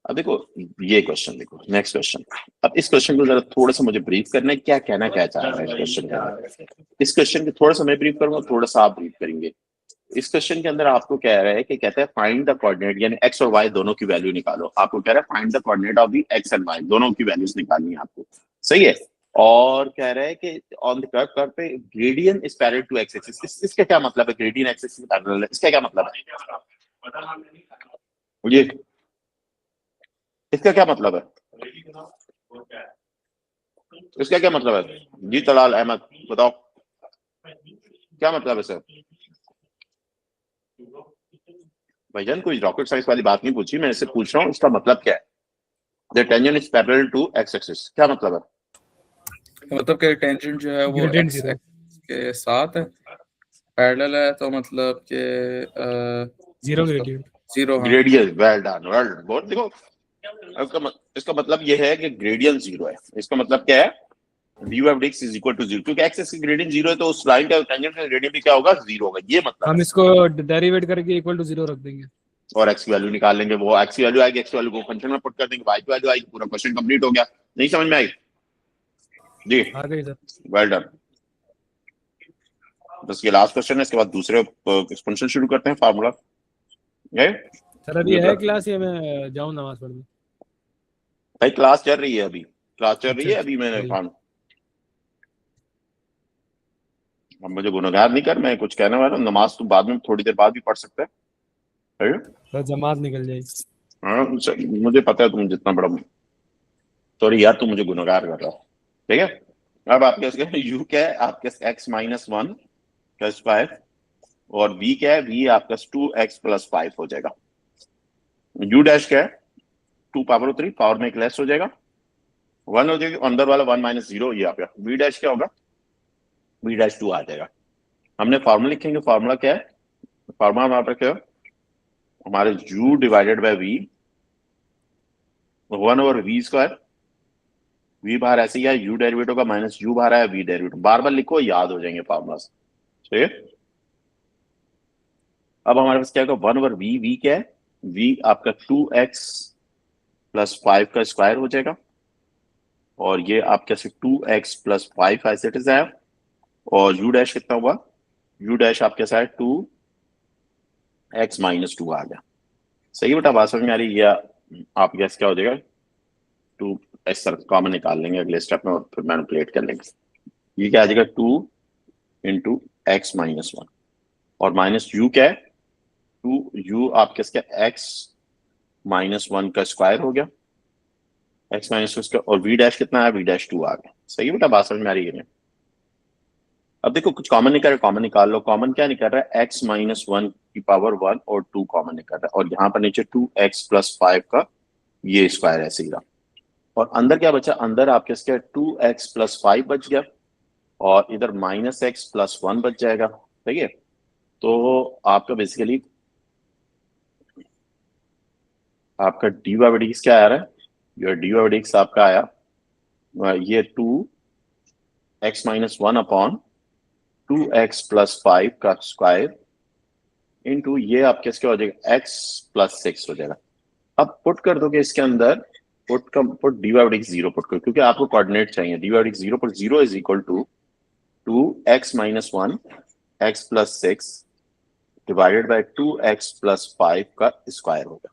अब देखो ये क्वेश्चन, देखो नेक्स्ट क्वेश्चन। अब इस क्वेश्चन को जरा थोड़ा सा मुझे ब्रीफ करना है, क्या कहना क्या चाह रहा है इस क्वेश्चन का। इस क्वेश्चन को थोड़ा सा मैं ब्रीफ करूंगा, थोड़ा सा आप ब्रीफ करेंगे। इस क्वेश्चन के अंदर आपको कह रहा है कि कहता है फाइंड द कोऑर्डिनेट, यानी एक्स और वाई दोनों की वैल्यू निकालो। आपको कह रहा है find the coordinate of the X and Y, दोनों की वैल्यूज निकालनी है आपको, सही है। और कह रहा है कि ऑन द कर्व पे gradient is parallel to X axis. इसका क्या मतलब है? ग्रेडियंट एक्स एक्सिस पैरेलल है, इसका क्या मतलब है ये? इसका क्या मतलब है? इसका क्या मतलब है जी? तलाल अहमद बताओ क्या मतलब है सर? भाईजान कोई रॉकेट साइंस वाली बात नहीं पूछी, मैं इससे पूछ रहा हूँ इसका मतलब क्या है। The tangent is parallel to X axis, क्या मतलब है? मतलब कि टेंजेंट जो है वो Gradient एक्स zero। के साथ है, पैरेलल है, तो मतलब कि जीरो ग्रेडियंट। जीरो। हाँ, gradient, well done, well done. बहुत देखो, इसका मतलब ये है कि ग्रेडियंट जीरो है। इसका मतलब क्या है? dy of dx is equal to 0, क्योंकि x एक्सिस की ग्रेडियंट जीरो है तो उस लाइन का टेंजेंट का ग्रेडियंट भी क्या होगा? जीरो होगा, ये मतलब हम है। इसको डेरिवेट करके इक्वल टू 0 रख देंगे और x की वैल्यू निकाल लेंगे, वो x की वैल्यू आएगी, x की वैल्यू को फंक्शन में पुट कर देंगे, y की वैल्यू आएगी, पूरा क्वेश्चन कंप्लीट हो गया। नहीं समझ में आई जी? आ गई सर। Well done. बस ये लास्ट क्वेश्चन है, इसके बाद दूसरे एक्सपेंशन शुरू करते हैं, फार्मूला है। सर अभी है क्लास या मैं जाऊं नमाज पढ़ने? भाई क्लास चल रही है अभी, क्लास चल रही है अच्छा, अभी। मैंने सही। फार्म, अब मुझे गुनहगार नहीं कर, मैं कुछ कहने वाला हूं। नमाज तो बाद में थोड़ी देर बाद भी पढ़ सकते हैं, है? सर जमात निकल जाएगी। हाँ, मुझे पता है तुम जितना बड़ा, सॉरी यार, तुम मुझे गुनहगार कर रहा हो, ठीक है। अब आपके यू क्या है? आपके x-1 + 5, और v क्या है? v आपका 2x + 5 हो जाएगा। u डैश क्या है? 2 पावर 3, पावर में एक लेस हो जाएगा, 1 हो जाएगी, अंदर वाला 1 - 0 ये आपका v डैश क्या होगा? v डैश 2 आ जाएगा। हमने फॉर्मूला लिखेंगे, फॉर्मूला क्या है? फॉर्मूला हमारे पास क्या है? हमारे u divided by v, 1/v²। v बाहर ऐसे ही है, u डेरिवेटिव का माइनस u बाहर है, v डेरिवेटिव बार बार लिखो, याद हो जाएंगे फॉर्मूला, ठीक है। अब हमारे पास क्या होगा? 1/v, v क्या है? v आपका 2x + 5 का स्क्वायर हो जाएगा, और ये आपके से 2x + 5 ऐसे इट इज है। और u डैश कितना हुआ? u डैश आपके साथ 2x - 2 आ गया। सही बेटा, बात समझ में आ रही है? या आप गैस क्या हो जाएगा? 2 इस तरह कॉमन निकाल लेंगे अगले स्टेप में, और फिर मैनिपुलेट कर लेंगे। ये क्या आ जाएगा? 2 × x - 1, और माइनस u क्या है? 2u आपके इसका x - 1 का स्क्वायर हो गया, x - 2 और v डैश कितना है? v डैश 2 आ गया। सही बेटा, बात समझ में आ रही है? अब देखो कुछ कॉमन निकाल, कॉमन निकाल लो। कॉमन क्या निकल रहा है? x - 1 की पावर 1 और 2 कॉमन निकल रहा है, और यहाँ पर नीचे 2x + 5 का ये स्क्वायर ऐसे ही रहा। और अंदर क्या बचा? अंदर आपके इसके 2x + 5 बच गया, और इधर -x + 1 बच जाएगा, ठीक है। तो आपका बेसिकली आपका dy/dx क्या आ रहा है? योर dy/dx आपका आया ये 2x - 1 अपॉन 2x + 5 का स्क्वायर इनटू ये आपके इसके हो जाएगा x + 6 हो जाएगा। अब पुट कर दोगे इसके अंदर, पुट dy/dx 0 पुट करो, क्योंकि आपको कोऑर्डिनेट चाहिए। dy/dx 0 पर 0 is equal to 2x - 1 x + 6 divided by 2x + 5 का स्क्वायर होगा।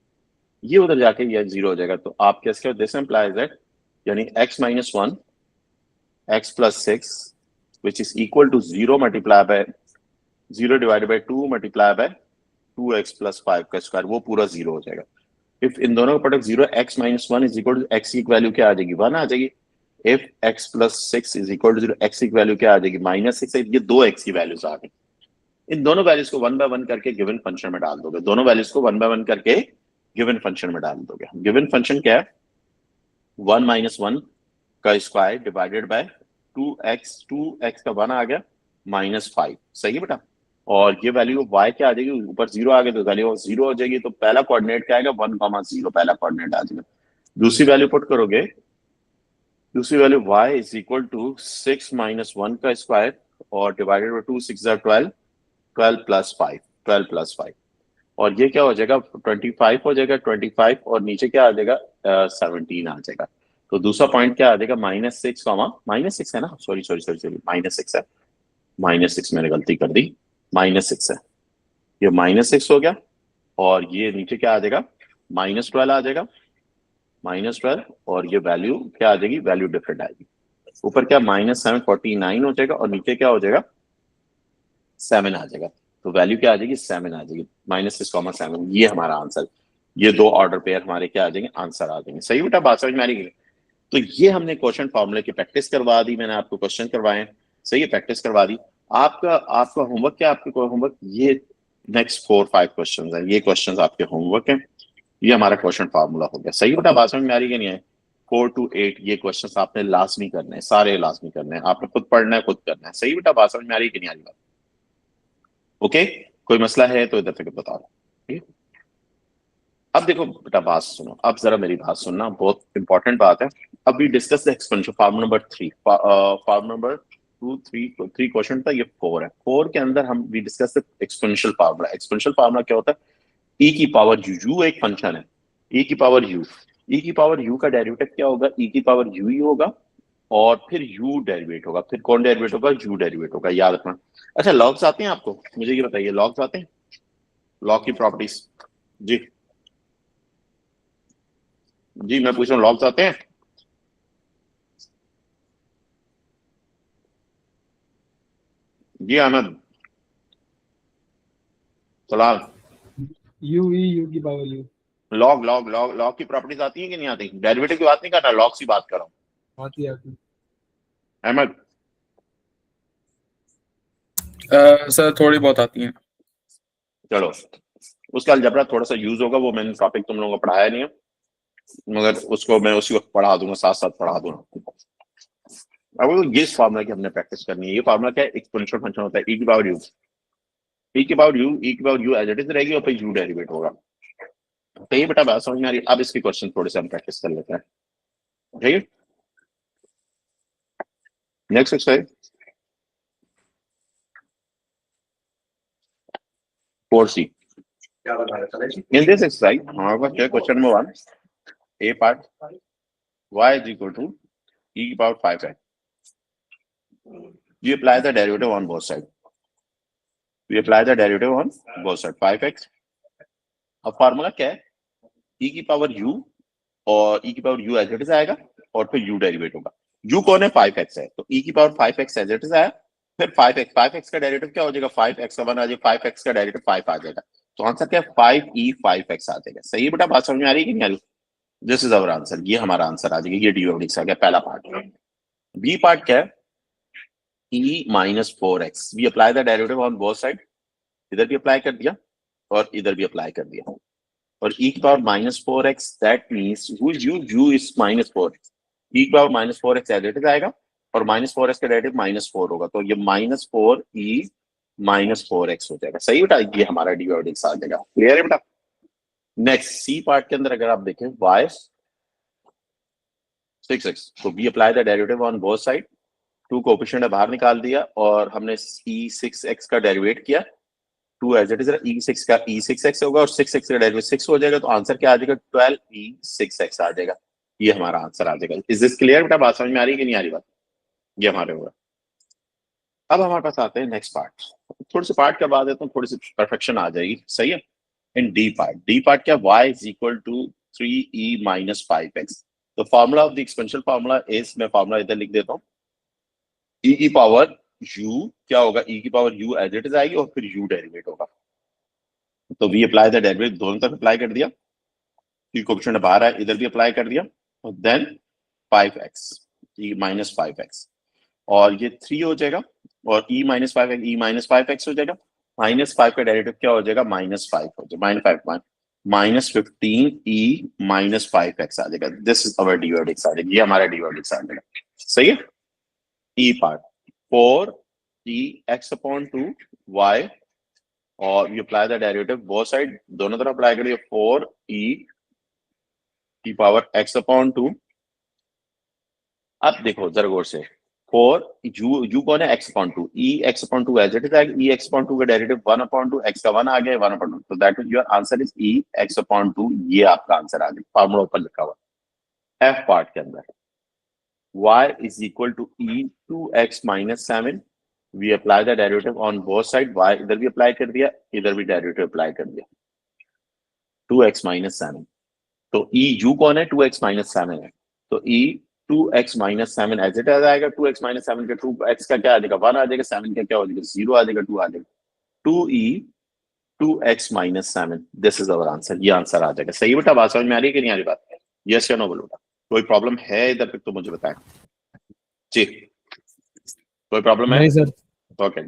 ये उधर जाके ये 0 हो जाएगा, तो आप कैसे? दिस इंप्लाइज दैट, यानी x - 1 x + 6 which is equal to 0 multiplied by 0 divided by 2 multiplied by 2x + 5 का स्क्वायर, वो पूरा 0 हो जाएगा। इफ इन दोनों का product 0, x - 1 is equal to x की वैल्यू क्या आ जाएगी? 1 आ जाएगी। If x + 6 is equal to 0, x की वैल्यू क्या आ जाएगी? -6। ये दो x की वैल्यूज आ गई। इन दोनों वैल्यूज को 1 बाय 1 करके गिवन फंक्शन में डाल दोगे। दोनों वैल्यूज को 1 बाय 1 करके गिवन फंक्शन में डाल दोगे। गिवन फंक्शन क्या है? 1 - 1 का स्क्वायर डिवाइडेड बाय 2x का 1 आ गया, -5। सही है बेटा। और ये वैल्यू y क्या आ जाएगी? ऊपर 0 आ गया तो वैल्यू 0 हो जाएगी। तो पहला कोऑर्डिनेट क्या आएगा? 1, 0 पहला कोऑर्डिनेट आ जाएगा। दूसरी वैल्यू पुट करोगे, दूसरी value y is equal to 6 minus 1 का स्क्वायर और डिवाइडेड बाय 2, 6 12, 12 प्लस 5, 12 प्लस 5, और ये क्या हो जाएगा 25 हो जाएगा, 25 और नीचे क्या आ जाएगा 17 आ जाएगा। तो दूसरा पॉइंट क्या आ जाएगा -6, -6 है ना, सॉरी सॉरी सॉरी सॉरी, -6 है, -6 मैंने गलती कर दी, -6 है, ये -6 हो गया, और ये नीचे क्या आ जाएगा -12 आ जाएगा, -12, और ये वैल्यू क्या आ जाएगी, वैल्यू डिफरेंट आएगी, ऊपर क्या -749 हो जाएगा और नीचे क्या हो जाएगा 7 आ जाएगा, तो वैल्यू क्या आ जाएगी 7 आ जाएगी, -6, 7, ये हमारा आंसर, ये दो ऑर्डर पेयर हमारे क्या आ जाएंगे, आंसर आ जाएंगे। सही बेटा, बात समझ में आ रही है? तो ये हमने क्वेश्चन फॉर्मूले की प्रैक्टिस करवा दी, मैंने आपको क्वेश्चन करवाए, सही है, प्रैक्टिस करवा दी। आपका होमवर्क क्या, आपके होमवर्क ये नेक्स्ट 4-5 क्वेश्चन है, ये क्वेश्चन आपके होमवर्क है, ये हमारा क्वेश्चन फॉर्मूला हो गया। सही बेटा, बात समझ में आ रही है नहीं है? 4 to 8 ये क्वेश्चन आपने लाजमी करने हैं, सारे लाजमी करने हैं, आपने खुद पढ़ना है, खुद करना है। सही बेटा, बात समझ में आ रही है कि नहीं आ रही बात? ओके, कोई मसला है तो इधर तक बताओ, ठीक है? अब देखो बेटा, बात सुनो, अब जरा मेरी बात सुनना, बहुत इंपॉर्टेंट बात है। अब we discuss the expansion formula number 3, formula number 2, 3 question था, ये 4 है। 4 के अंदर हम we discuss the exponential formula. Exponential formula क्या होता है? e की पावर u एक फंक्शन है, e की पावर u, e की पावर u का डेरिवेटिव क्या होगा, e की पावर u ही होगा, और फिर u डेरिवेट होगा, फिर कौन डेरिवेट होगा, u डेरिवेट होगा, याद रखना। अच्छा, लॉग्स आते हैं आपको, मुझे ये बताइए, लॉग्स आते हैं, लॉग की प्रॉपर्टीज? जी जी, मैं पूछ रहा हूँ, लॉग्स आते हैं? जी अहमद, सलाम। u की power u log log log log की प्रॉपर्टीज आती हैं कि नहीं आती? डेरिवेटिव की बात नहीं कर रहा, लॉग्स की बात कर रहा हूँ। आती है। अहमद, सर थोड़ी बहुत आती हैं। चलो, उसका अलजबरा थोड़ा सा यूज होगा, वो मैंने टॉपिक तुम लोगों को पढ़ाया नहीं है, मगर उसको मैं उसी वक्त पढ़ा दूंगा, साथ साथ पढ़ा दूंगा। अब ये फार्मूला की हमने प्रैक्टिस करनी है। ये फार्मूला क्या है, एक्सपोनेंशियल फंक्शन होता है, e की पावर u, e की पावर u, e की power u as it is रहेगी और फिर u डेरिवेट होगा। तो ये बेटा बात समझ में आ रही है? अब इसके क्वेश्चन थोड़े से हम प्रैक्टिस कर लेते हैं, ठीक है? Next exercise 4C। In this exercise, हमारे पास क्या question number 1, a part, y is equal to e की power 5x. You apply the derivative on both sides. We apply the derivative on both sides, 5x. अब फार्मूला क्या है, e की पावर u, और e की power u as it is आएगा, और फिर u डेरिवेट होगा। u कौन है, 5x है, तो e की power 5x as it is आया, फिर 5x का डेरिवेटिव क्या हो जाएगा, 5x का 1 आ जाएगा, 5x का डेरिवेटिव 5 आ जाएगा, तो आंसर क्या है 5e 5x आ जाएगा। सही है बेटा, बात समझ में आ रही है कि नहीं आ रही? दिस इज अवर आंसर, ये हमारा आंसर आ जाएगा, ये डी आ गया पहला पार्ट। बी पार्ट क्या है, e minus 4x, we apply the derivative on both side, इधर भी अप्लाई कर दिया और इधर भी अप्लाई कर दिया, और e की power -4x, that means u is -4x, e की power -4x as it is आएगा, और -4x का डेरिवेटिव -4 होगा, तो ये -4e -4x हो जाएगा। सही बेटा, ये हमारा डी आ जाएगा। क्लियर है बेटा? नेक्स्ट सी पार्ट के अंदर अगर आप देखें, y 6x, तो we apply the derivative on both side, 2 coefficient है बाहर निकाल दिया, और हमने e6x का डेरिवेट किया, 2 एज इट इज, e6 का e6x होगा, और 6x का डेरिवेटिव 6 हो जाएगा, तो आंसर क्या आ जाएगा 12e6x आ जाएगा, ये हमारा आंसर आ जाएगा। इज दिस क्लियर बेटा, बात समझ में आ रही है कि नहीं आ रही बात? ये हमारे होगा। अब हमारे पास आते हैं नेक्स्ट पार्ट, थोड़ी सी पार्ट करवा देता हूँ, थोड़ी सी परफेक्शन आ जाएगी। सही है? इन डी पार्ट क्या, y is equal to 3e minus 5x, तो formula of the expansion formula is, मैं फॉर्मूला इधर लिख देता हूँ, e की पावर u क्या होगा, e की power u as it is आएगी, और फिर u डेरिवेट होगा, तो वी अप्लाई द डेरिवेटिव, दोनों तरफ अप्लाई कर दिया, कोएफिशिएंट बाहर है, इधर भी अप्लाई कर दिया, और then 5x, e minus 5x, और ये 3 हो जाएगा, और e minus 5x, e minus 5x हो जाएगा, -5 का डेरिवेटिव क्या हो जाएगा, -5 हो जाएगा, -15e माइनस 5x आ जाएगा। दिस इज अवर डीओडिक्स आ जाएगा, ये हमारा डीओडिक्स आ जाएगा। सही है? e part 4e x upon 2 y, और we apply the derivative both side, दोनों तरफ अप्लाई करिए, 4e की पावर x अपॉन 2। अब देखो जरा गौर से, फॉर u कौन है, x upon 2, e x upon 2 as it is आएगा, e x अपॉन 2 का डेरिवेटिव 1 अपॉन 2, x का 1 आ गया, 1 अपॉन 2, तो that means your answer is e x upon 2। ये आपका आंसर आ गया, फार्मूला ऊपर लिखा हुआ f पार्ट के अंदर। y is equal to e 2x minus 7, we apply the derivative on both side, y इधर भी अप्लाई कर दिया, इधर भी डेरिवेटिव अप्लाई कर दिया, 2x minus 7। तो e u कौन है, 2x minus 7 है, तो e 2x minus 7 as it आएगा, 2x minus 7 का 2x का क्या आ जाएगा, 1 आ जाएगा, 7 का क्या हो जाएगा, 0 आ जाएगा, 2 आ जाएगा, 2e 2x minus 7, this is our answer. ये आंसर आ जाएगा। सही बेटा, बात समझ में आ रही है कि नहीं आ रही बात? यस या नो बोलो बेटा। कोई प्रॉब्लम है इधर पे तो मुझे बताएं जी, कोई प्रॉब्लम है? नहीं सर। ओके,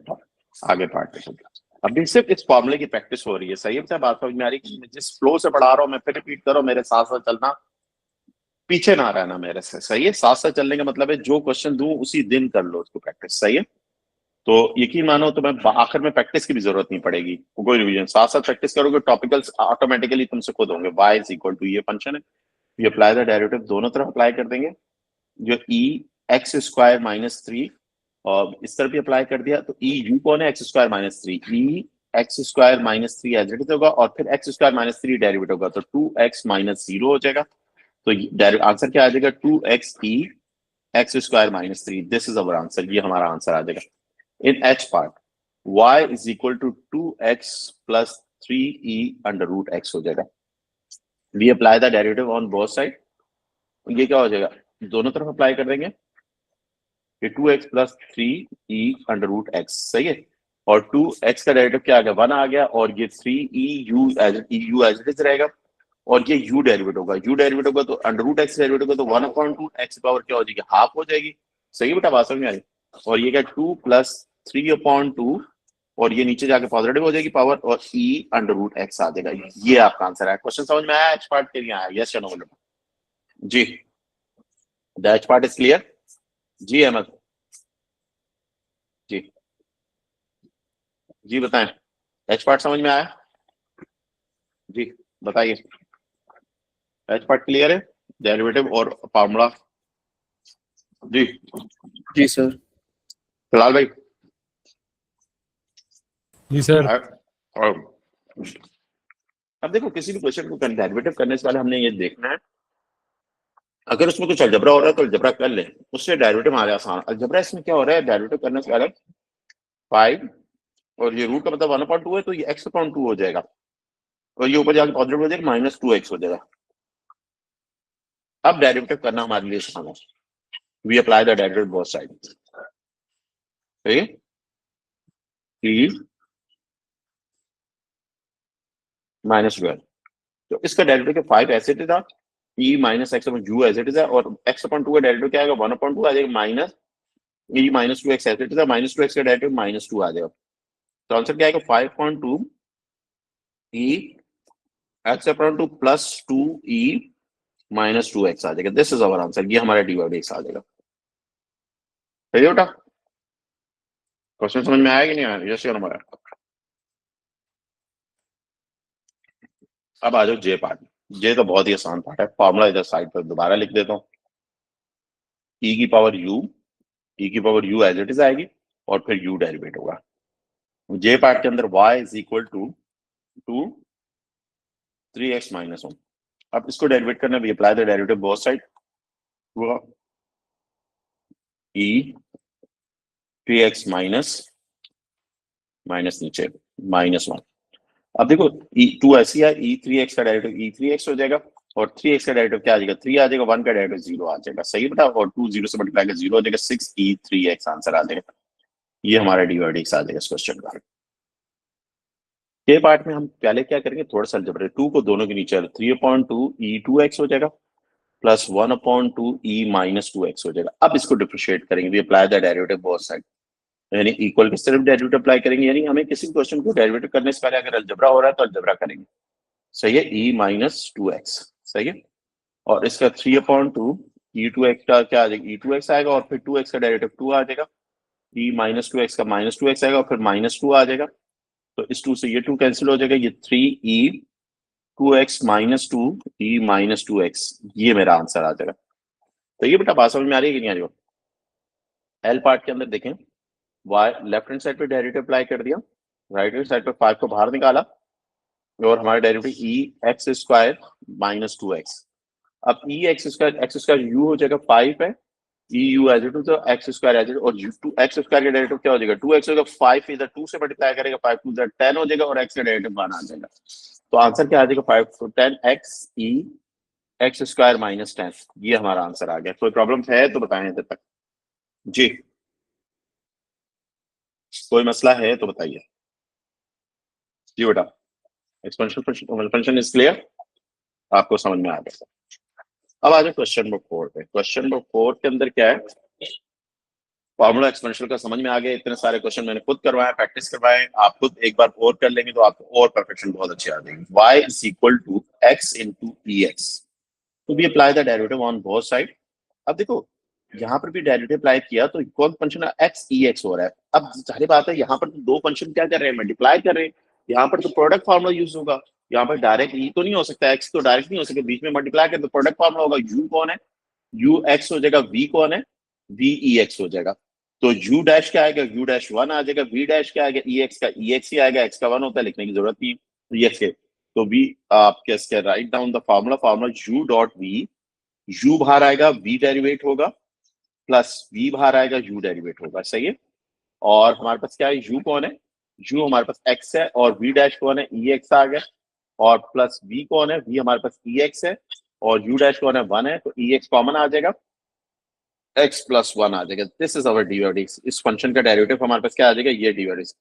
आगे पार्ट पे चलते हैं। अभी सिर्फ इस फॉर्मूले की प्रैक्टिस हो रही है। सही है, बात समझ में आ रही है कि जिस फ्लो से पढ़ा रहा हूँ मैं, फिर रिपीट करो, मेरे साथ साथ चलना, पीछे ना रहना मेरे से। सही है, साथ साथ चलने का मतलब है जो क्वेश्चन दूं उसी दिन कर लो उसको प्रैक्टिस। सही है, तो यकीन मानो तो मैं आखिर में प्रैक्टिस की भी जरूरत नहीं पड़ेगी, कोई रिवीजन, साथ साथ प्रैक्टिस करोगे, टॉपिकल्स ऑटोमेटिकली तुमसे खुद होंगे। y इज इक्वल टू, ये फंक्शन है, ये अप्लाई द डेरिवेटिव दोनों तरफ अप्लाई कर देंगे, जो e एक्स स्क्वायर माइनस 3 और इस तरफ भी अप्लाई कर दिया, तो e u कौन है, X square minus 3, e X square minus 3 as it is होगा, और फिर एक्स स्क्वायर माइनस 3 डेरिवेटिव होगा, तो 2x माइनस 0 हो जाएगा। तो आंसर क्या आ जाएगा, 2x e X square minus 3, this is our answer. ये हमारा आंसर आ जाएगा। In h part y is equal to 2x plus 3e under root x हो जाएगा। We apply the derivative on both side, ये क्या हो जाएगा, दोनों तरफ अप्लाई कर देंगे, ये 2x plus 3e under root x। सही है, और 2x का डेरिवेटिव क्या आ गया, 1 आ गया, और ये 3e एज इट इज रहेगा, और ये u डेरिवेटिव होगा, u डेरिवेटिव होगा तो अंडर रूट x डेरिवेटिव होगा, तो 1 अपॉन 2 x पावर क्या हो जाएगी, हाफ हो जाएगी। सही है बेटा, बात समझ में आ रही? और ये क्या, 2 प्लस 3 अपॉन 2, और ये नीचे जाके पॉजिटिव हो जाएगी पावर, और e अंडर रूट x आ जाएगा। ये आपका आंसर है। क्वेश्चन समझ में आया, एच पार्ट के लिए आया? यस या नो जी, the H part is clear जी? अहमद जी, जी बताएं, एच पार्ट समझ में आया जी? बताइए, एच पार्ट क्लियर है, डेरिवेटिव और फार्मूला? जी जी सर। फिलहाल भाई जी सर। और अब देखो, किसी भी क्वेश्चन को डेरिवेटिव करने से पहले हमने ये देखना है, अगर उसमें कुछ अलजबरा हो रहा है तो अलजबरा कर ले, उससे डेरिवेटिव हमारे आसान। अलजबरा इसमें क्या हो रहा है, डेरिवेटिव करने से पहले 5 और ये रूट का मतलब 1/2 है, तो ये x/2 हो जाएगा, और ये ऊपर जाके पॉजिटिव हो जाएगा, -2x हो जाएगा। अब डेरिवेटिव करना हमारे लिए आसान है, we apply the derivative both side. सही है, -12, तो इसका डेरिवेटिव 5 ऐसे था, e minus X upon u as it is है, और x/2 का डेरिवेटिव क्या आएगा, 1/2 आ जाएगा, minus e -2x as it is है, -2x का डेरिवेटिव -2 आ जाएगा, तो आंसर क्या आएगा, 5.2 e x/2 plus 2e -2x आ जाएगा। This is our answer. ये हमारा dy/dx आ जाएगा। सही है बेटा, क्वेश्चन समझ में आया कि नहीं आया? यस या नो? अब आ जाओ जे पार्ट। जे तो बहुत ही आसान पार्ट है, फॉर्मूला इधर साइड पर दोबारा लिख देता हूँ, e की power u as it is आएगी, और फिर u डेरिवेट होगा। जे पार्ट के अंदर y is equal to 3x minus 1। अब इसको डेरिवेट करना, we apply the derivative both side, e 3x minus नीचे -1। अब देखो टू ऐसी है, e3x का डेरिवेटिव e3x हो जाएगा, और 3x का डेरिवेटिव क्या आ जाएगा, 3 आ जाएगा, 1 का डेरिवेटिव 0 आ जाएगा। सही बेटा, और 2 0 से मल्टीप्लाई कर 0 हो जाएगा, 6e3x आंसर आ जाएगा। ये हमारा dy/dx आ जाएगा इस क्वेश्चन का। के पार्ट में हम पहले क्या करेंगे, थोड़ा सा अलजेब्रा, 2 को दोनों के नीचे, 3/2 e2x हो जाएगा, प्लस 1/2 e -2x हो जाएगा। अब इसको डिफरेंशिएट करेंगे, we apply the derivative both side, यानी इक्वल की सिर्फ डेरिवेटिव अप्लाई करेंगे, यानी हमें किसी क्वेश्चन को डेरिवेटिव करने से पहले अगर अलजेब्रा हो रहा है तो अलजेब्रा करेंगे। सही है, e -2x। सही है, और इसका 3/2 e2x का क्या आ जाएगा, e2x आएगा, और फिर 2x का डेरिवेटिव 2 आ जाएगा, e -2x का -2x आएगा, और फिर -2 आ जाएगा, तो इस 2 से ये 2 कैंसिल हो जाएगा, ये 3e 2x minus 2 e minus 2x, ये मेरा आंसर आ जाएगा। तो ये बेटा बात समझ में आ रही है कि नहीं आ रही हो? एल पार्ट के अंदर देखें, y लेफ्ट हैंड साइड पे डेरिवेटिव अप्लाई कर दिया, राइट हैंड साइड पे 5 को बाहर निकाला और हमारा derivative e x square minus 2x। अब e x स्क्वायर u हो जाएगा 5 है, e u as it is, तो x स्क्वायर एज इट, और 2x स्क्वायर का डेरिवेटिव क्या हो जाएगा? 2x होगा, 5 इधर 2 से मल्टीप्लाई करेगा, 5 2 10 हो जाएगा और x का डेरिवेटिव 1 आ जाएगा। तो आंसर क्या आ जाएगा? 5 to 10 x e x square minus 10, ये हमारा आंसर आ गया। कोई प्रॉब्लम है तो बताएं इधर तक जी, कोई मसला है तो बताइए जी बेटा। एक्सपेंशन फंक्शन इज क्लियर, आपको समझ में आ गया। अब आ जाए क्वेश्चन नंबर 4 पे। क्वेश्चन नंबर 4 के अंदर क्या है? फॉर्मूला एक्सपेंशन का समझ में आ गया। इतने सारे क्वेश्चन मैंने खुद करवाए, प्रैक्टिस करवाए, आप खुद एक बार और कर लेंगे तो आपको और परफेक्शन बहुत अच्छी आ जाएगी। y is equal to x into ex, तो भी apply the derivative on both side. अब देखो यहाँ पर भी डेरिवेटिव अप्लाई किया तो कौन फंक्शन x e x हो रहा है। अब जाहिर बात है यहाँ पर तो दो फंक्शन क्या कर रहे हैं? मल्टीप्लाई कर रहे हैं। यहाँ पर तो प्रोडक्ट फार्मूला यूज होगा, यहाँ पर डायरेक्ट ई तो नहीं हो सकता, x तो डायरेक्ट नहीं हो सकता, बीच में मल्टीप्लाई कर तो प्रोडक्ट फार्मूला होगा। u कौन है? u x हो जाएगा। v कौन है? v e x हो जाएगा। तो u डैश क्या आएगा? u डैश 1 आ जाएगा। v डैश क्या आएगा? e x का e x ही आएगा, x का 1 होता है, लिखने की जरूरत नहीं है e x के। तो v आपके इसके write down the formula u dot v, u बाहर आएगा, v डेरिवेट होगा, प्लस v बाहर आएगा, u डेरिवेट होगा। सही है। और हमारे पास क्या है? u कौन है? u हमारे पास x है, और v डैश कौन है? e x आ गया, और प्लस v कौन है? v हमारे पास e x है, और u डैश कौन है? 1 है, तो e x कॉमन आ जाएगा, x प्लस 1 आ जाएगा। This is our dy/dx। इस फंक्शन का डेरिवेटिव हमारे पास क्या आ जाएगा? ये dy/dx।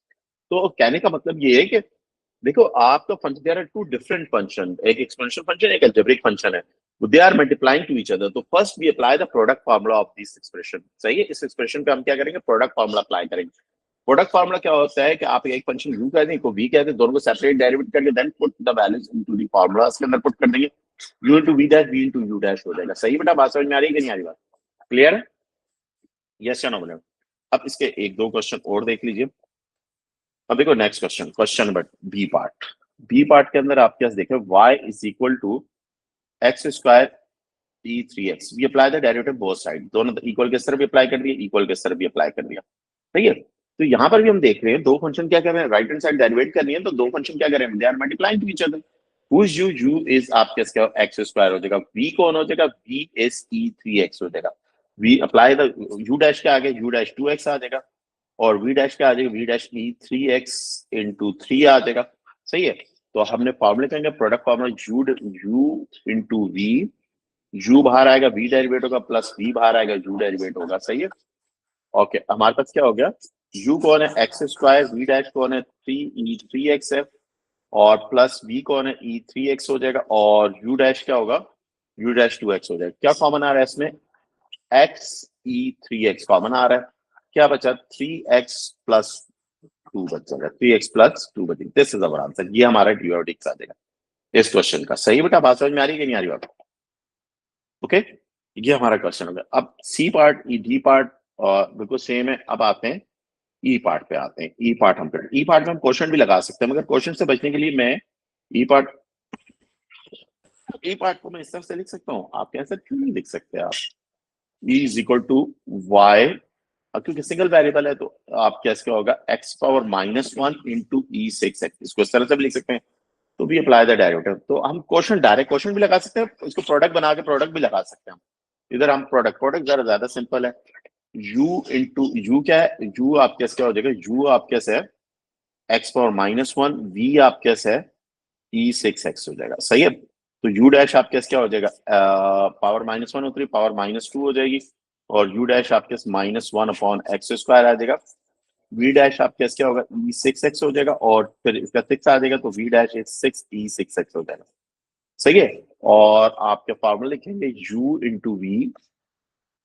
तो कहने का मतलब ये है कि देखो आपका function, there are two different function, एक एक्सपोनेंशियल फंक्शन, एक अलजेब्रिक फंक्शन है, they are multiplying to each other. तो first we apply the product formula of this expression. सही है। इस एक्सप्रेशन पे हम क्या करेंगे? प्रोडक्ट फार्मूला अप्लाई करेंगे। प्रोडक्ट फार्मूला क्या होता है कि आप एक फंक्शन u कहते हैं, को v कहते हैं, दोनों को सेपरेट डेरिवेट करके then put the values into the formula, इसके अंदर पुट कर देंगे, u into v dash, v into u dash हो जाएगा। सही बेटा, बात समझ में आ रही है कि नहीं आ रही बात? क्लियर है? यस या नो मैडम? अब इसके एक दो क्वेश्चन और देख लीजिए। अब देखो next question, question number B part. B part के अंदर आप क्या देखें? y is equal to X square e3x, we apply the derivative both side, दोनों इक्वल के तरफ भी अप्लाई कर दिया, इक्वल के तरफ भी अप्लाई कर दिया। सही है। तो यहाँ पर भी हम देख रहे हैं दो फंक्शन क्या कर रहे हैं? राइट हैंड साइड डेरिवेट करनी है, तो दो फंक्शन क्या कर रहे हैं? They are multiplying to each other. Whose u is आपके इसका एक्स स्क्वायर हो जाएगा, v कौन हो जाएगा? v इज e3x हो जाएगा। v apply the u dash के आगे u डैश 2x आ जाएगा, और v डैश क्या आ जाएगा? v डैश e3x इंटू 3 आ जाएगा। सही है। तो हमने फॉर्मूले कहेंगे product formula u into v, u बाहर आएगा, v डेरिवेट होगा, प्लस v बाहर आएगा, u डेरिवेट होगा। सही है। ओके, हमारे पास क्या हो गया? u कौन है? एक्स स्क्वायर, v डैश कौन है? 3e3x है, और प्लस v कौन है? e3x हो जाएगा, और u डैश क्या होगा? u डैश 2x हो जाएगा। क्या कॉमन आ रहा है इसमें? x e3x कॉमन आ रहा है। क्या बचा? 3x प्लस 2 बच जाएगा, 3x प्लस 2 बचेगा। This is our answer. ये हमारा dy/dx आ जाएगा इस क्वेश्चन का। सही बेटा, बात समझ में आ रही है कि नहीं आ रही बात? ओके, ये हमारा क्वेश्चन हो गया। अब सी पार्ट, डी पार्ट बिल्कुल सेम है। अब आते हैं ई पार्ट पे आते हैं। ई पार्ट हम ई पार्ट में हम क्वेश्चन भी लगा सकते हैं, मगर क्वेश्चन से बचने के लिए मैं ई पार्ट को मैं इस तरह से लिख सकता हूँ। आप कैसे क्यों नहीं लिख सकते? आप e is equal to Y, क्योंकि सिंगल वेरिएबल है तो आप कैसे होगा? x पावर -1 इंटू e6x, इसको इस तरह से भी लिख सकते हैं। तो भी अप्लाई द डेरिवेटिव। तो हम क्वेश्चन डायरेक्ट क्वेश्चन भी लगा सकते हैं, उसको प्रोडक्ट बना के प्रोडक्ट भी लगा सकते हैं। इधर हम प्रोडक्ट ज्यादा सिंपल है। u इंटू u क्या है? u आप कैसे क्या हो जाएगा? u आप कैसे है? x पावर -1, v आप कैसे है? e6x हो जाएगा। सही है। तो u डैश आप कैसे क्या हो जाएगा? पावर -1 होती है, पावर -2 हो जाएगी, और u डैश आपके -1 अपॉन एक्स स्क्वायर आ जाएगा। v डैश आप कैसे क्या होगा? e6x हो जाएगा, और फिर इसका 6 आ जाएगा, तो v डैश 6 e6x हो जाएगा। सही है। और आपके फार्मूला लिखेंगे u into V,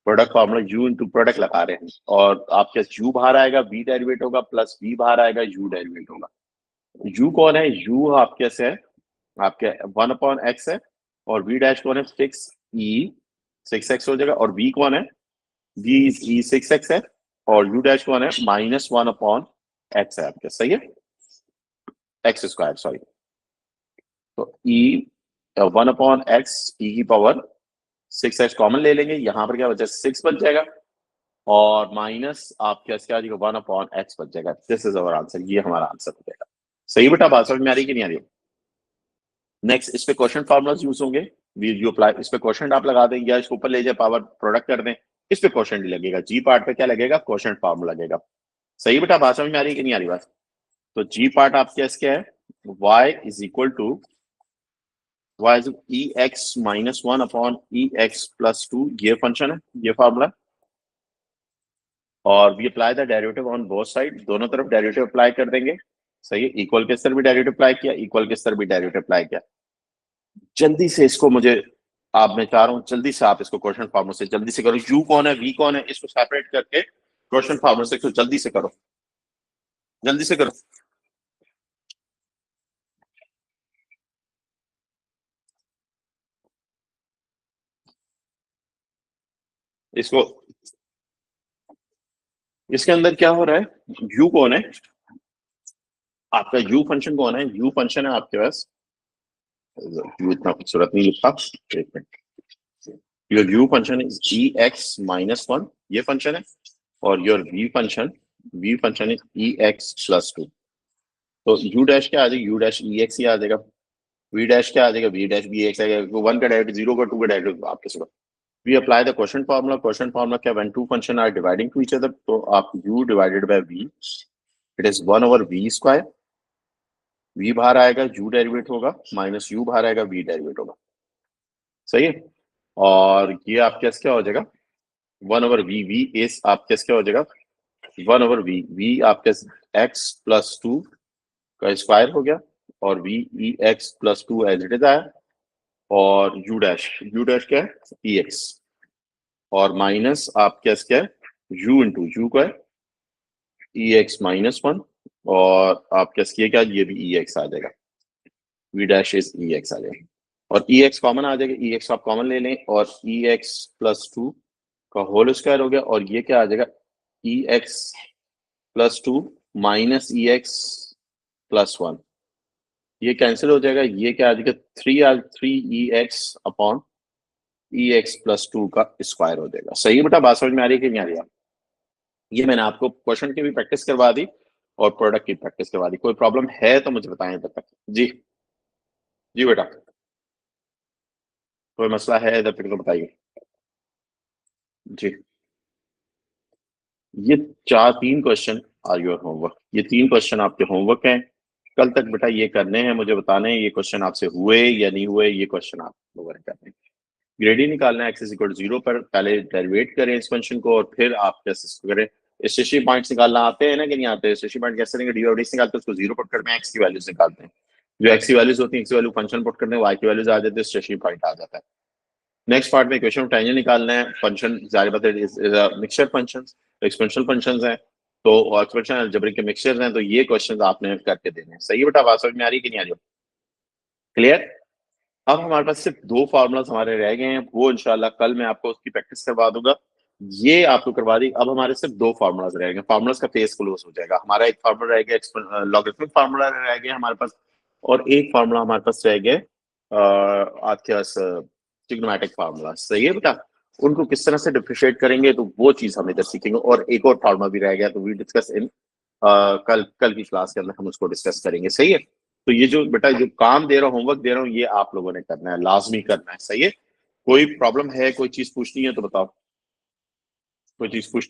product formula u into product लगा रहे हैं, और आपके u बाहर आएगा, v डेरिवेट होगा, प्लस v बाहर आएगा, u डेरिवेट होगा। u कौन है? u आपके से है आपके 1 अपॉन एक्स है, और v डैश कौन है? 6e6x हो जाएगा, और v कौन है? v e6x है, और u डैश कौन है? -1 अपॉन एक्स है आपके। सही है, एक्स स्क्वायर सॉरी। तो ई 1/x e की पावर 6x कॉमन ले लेंगे, यहाँ पर क्या बचा 6 बच जाएगा और माइनस आप क्या जाएगा 1/x बच जाएगा। दिस इज अवर आंसर, ये हमारा आंसर हो जाएगा। सही बेटा, बात समझ में आ रही कि नहीं आ रही? नेक्स्ट इस पे क्वेश्चन फार्मूलाज यूज होंगे, यू अप्लाई, इस पे क्वेश्चन आप लगा दें या इसको ऊपर ले जाए पावर प्रोडक्ट कर दें, इस पे क्वेश्चन नहीं लगेगा। जी पार्ट पे क्या लगेगा? क्वेश्चन फार्मूला लगेगा। सही बेटा, बात समझ में आ रही कि नहीं आ रही बात? तो जी पार्ट आपके क्या है? y is equal to y is ex minus 1/ex plus 2, ये फंक्शन है, ये फार्मूला। और we apply the derivative on both side, दोनों तरफ डेरिवेटिव अप्लाई कर देंगे। सही है, इक्वल के स्तर भी डेरिवेटिव अप्लाई किया, इक्वल के स्तर भी डेरिवेटिव अप्लाई किया। जल्दी से इसको मुझे आप, मैं चाह रहा हूँ जल्दी से आप इसको क्वेश्चन फार्मूला से जल्दी से करो। यू कौन है, वी कौन है, इसको सेपरेट करके क्वेश्चन फार्मूला से इसको जल्दी से करो, जल्दी से करो। इसको, इसके अंदर क्या हो रहा है? यू कौन है आपका, यू फंक्शन कौन है? यू फंक्शन है आपके पास, यू इतना खूबसूरत नहीं लिखा, एक minute. Your U function is ex minus 1, ये फंक्शन है। और your V function is ex plus 2। तो यू डैश क्या आ जाएगा? यू डैश ex ही आ जाएगा। वी डैश क्या आ जाएगा? वी डैश भी एक्स आएगा। 1 का डेरिवेटिव 0 का 2 का डेरिवेटिव आपके साथ। We apply the quotient formula. Quotient formula क्या? When two functions are dividing to each other, तो आप u divided by v, it is 1/v square. v बाहर आएगा, u डेरिवेट होगा, माइनस u बाहर आएगा, v डेरिवेट होगा। सही है। और ये आपके पास क्या हो जाएगा? 1/v, v इज आपके पास क्या हो जाएगा? 1/v, v आपके x प्लस 2 का स्क्वायर हो गया और v e x plus 2 as it is आया। और u डैश क्या है? e x और माइनस आपके पास क्या है? u इंटू यू का है ई एक्स माइनस 1 और आपके पास क्या, ये भी ई एक्स आ जाएगा, v dash is e x आ जाएगा। और ई एक्स कॉमन आ जाएगा, ई एक्स आप कॉमन ले लें और ई एक्स प्लस 2 का होल स्क्वायर हो गया। और ये क्या आ जाएगा? ई एक्स प्लस 2 माइनस ई एक्स प्लस 1, ये कैंसिल हो जाएगा। ये क्या आ जाएगा? 3 ई एक्स अपॉन ई एक्स प्लस 2 का स्क्वायर हो जाएगा। सही बेटा, बात समझ में आ रही है कि नहीं आ रही? ये मैंने आपको क्वेश्चन की भी प्रैक्टिस करवा दी और प्रोडक्ट की प्रैक्टिस करवा दी। कोई प्रॉब्लम है तो मुझे बताएं तब तक। जी जी बेटा, कोई मसला है तब तक तो बताइए जी। ये 3 क्वेश्चन आर योर होमवर्क, ये 3 क्वेश्चन आपके होमवर्क हैं। कल तक बेटा ये करने हैं, मुझे बताने हैं ये क्वेश्चन आपसे हुए या नहीं हुए। ये क्वेश्चन आप लोगों ने करने हैं। ग्रेड निकालना है, एक्स इज इक्वल 0 पर पहले डेरिवेट करें इस फंक्शन को और फिर आप कैसे इसको करें। स्टेशनरी पॉइंट्स निकालना आते हैं ना कि नहीं आते? स्टेशनरी पॉइंट कैसे लेंगे? डी और डी निकालते हैं, उसको 0 पुट करते हैं, एक्स की वैल्यूज निकालते हैं। जो एक्स की वैल्यूज होती है, एक्स की वैल्यू फंक्शन पुट करते हैं, वाई की वैल्यूज आ जाती है, स्टेशनरी पॉइंट आ जाता है। नेक्स्ट पार्ट में इक्वेशन ऑफ टेंजेंट निकालना है। फंक्शन जाहिर बात है मिक्सचर फंक्शंस, एक्सपोनेंशियल फंक्शंस हैं, तो एक्सपोनेंशियल अलजेब्रिक के मिक्सचर्स हैं, तो ये क्वेश्चंस आपने करके देने हैं। सही बेटा, बात समझ में आ रही है कि नहीं आ रही? क्लियर? अब हमारे पास सिर्फ 2 फार्मूलाज हमारे रह गए हैं, वो इंशाल्लाह कल मैं आपको उसकी प्रैक्टिस करवा दूंगा। ये आपको करवा दी। अब हमारे सिर्फ 2 फार्मूलाज रह गए, फार्मूलाज का फेस क्लोज हो जाएगा। हमारा एक फार्मूला रह गया लॉगरिथमिक फार्मूला रह गया हमारे पास, और एक फार्मूला हमारे पास रह गया आपके पास ट्रिग्नोमेट्रिक फार्मूला। सही है बेटा, उनको किस तरह से डिफरेंशिएट करेंगे तो वो चीज हम इधर सीखेंगे। और एक और फार्मूला भी रह गया, तो वी डिस्कस इन कल की क्लास के अंदर हम उसको डिस्कस करेंगे। सही है। तो ये जो बेटा जो काम दे रहा हूँ, होमवर्क दे रहा हूँ, ये आप लोगों ने करना है, लाजमी करना है। सही है। कोई प्रॉब्लम है, कोई चीज पूछनी है तो बताओ, कोई चीज पूछ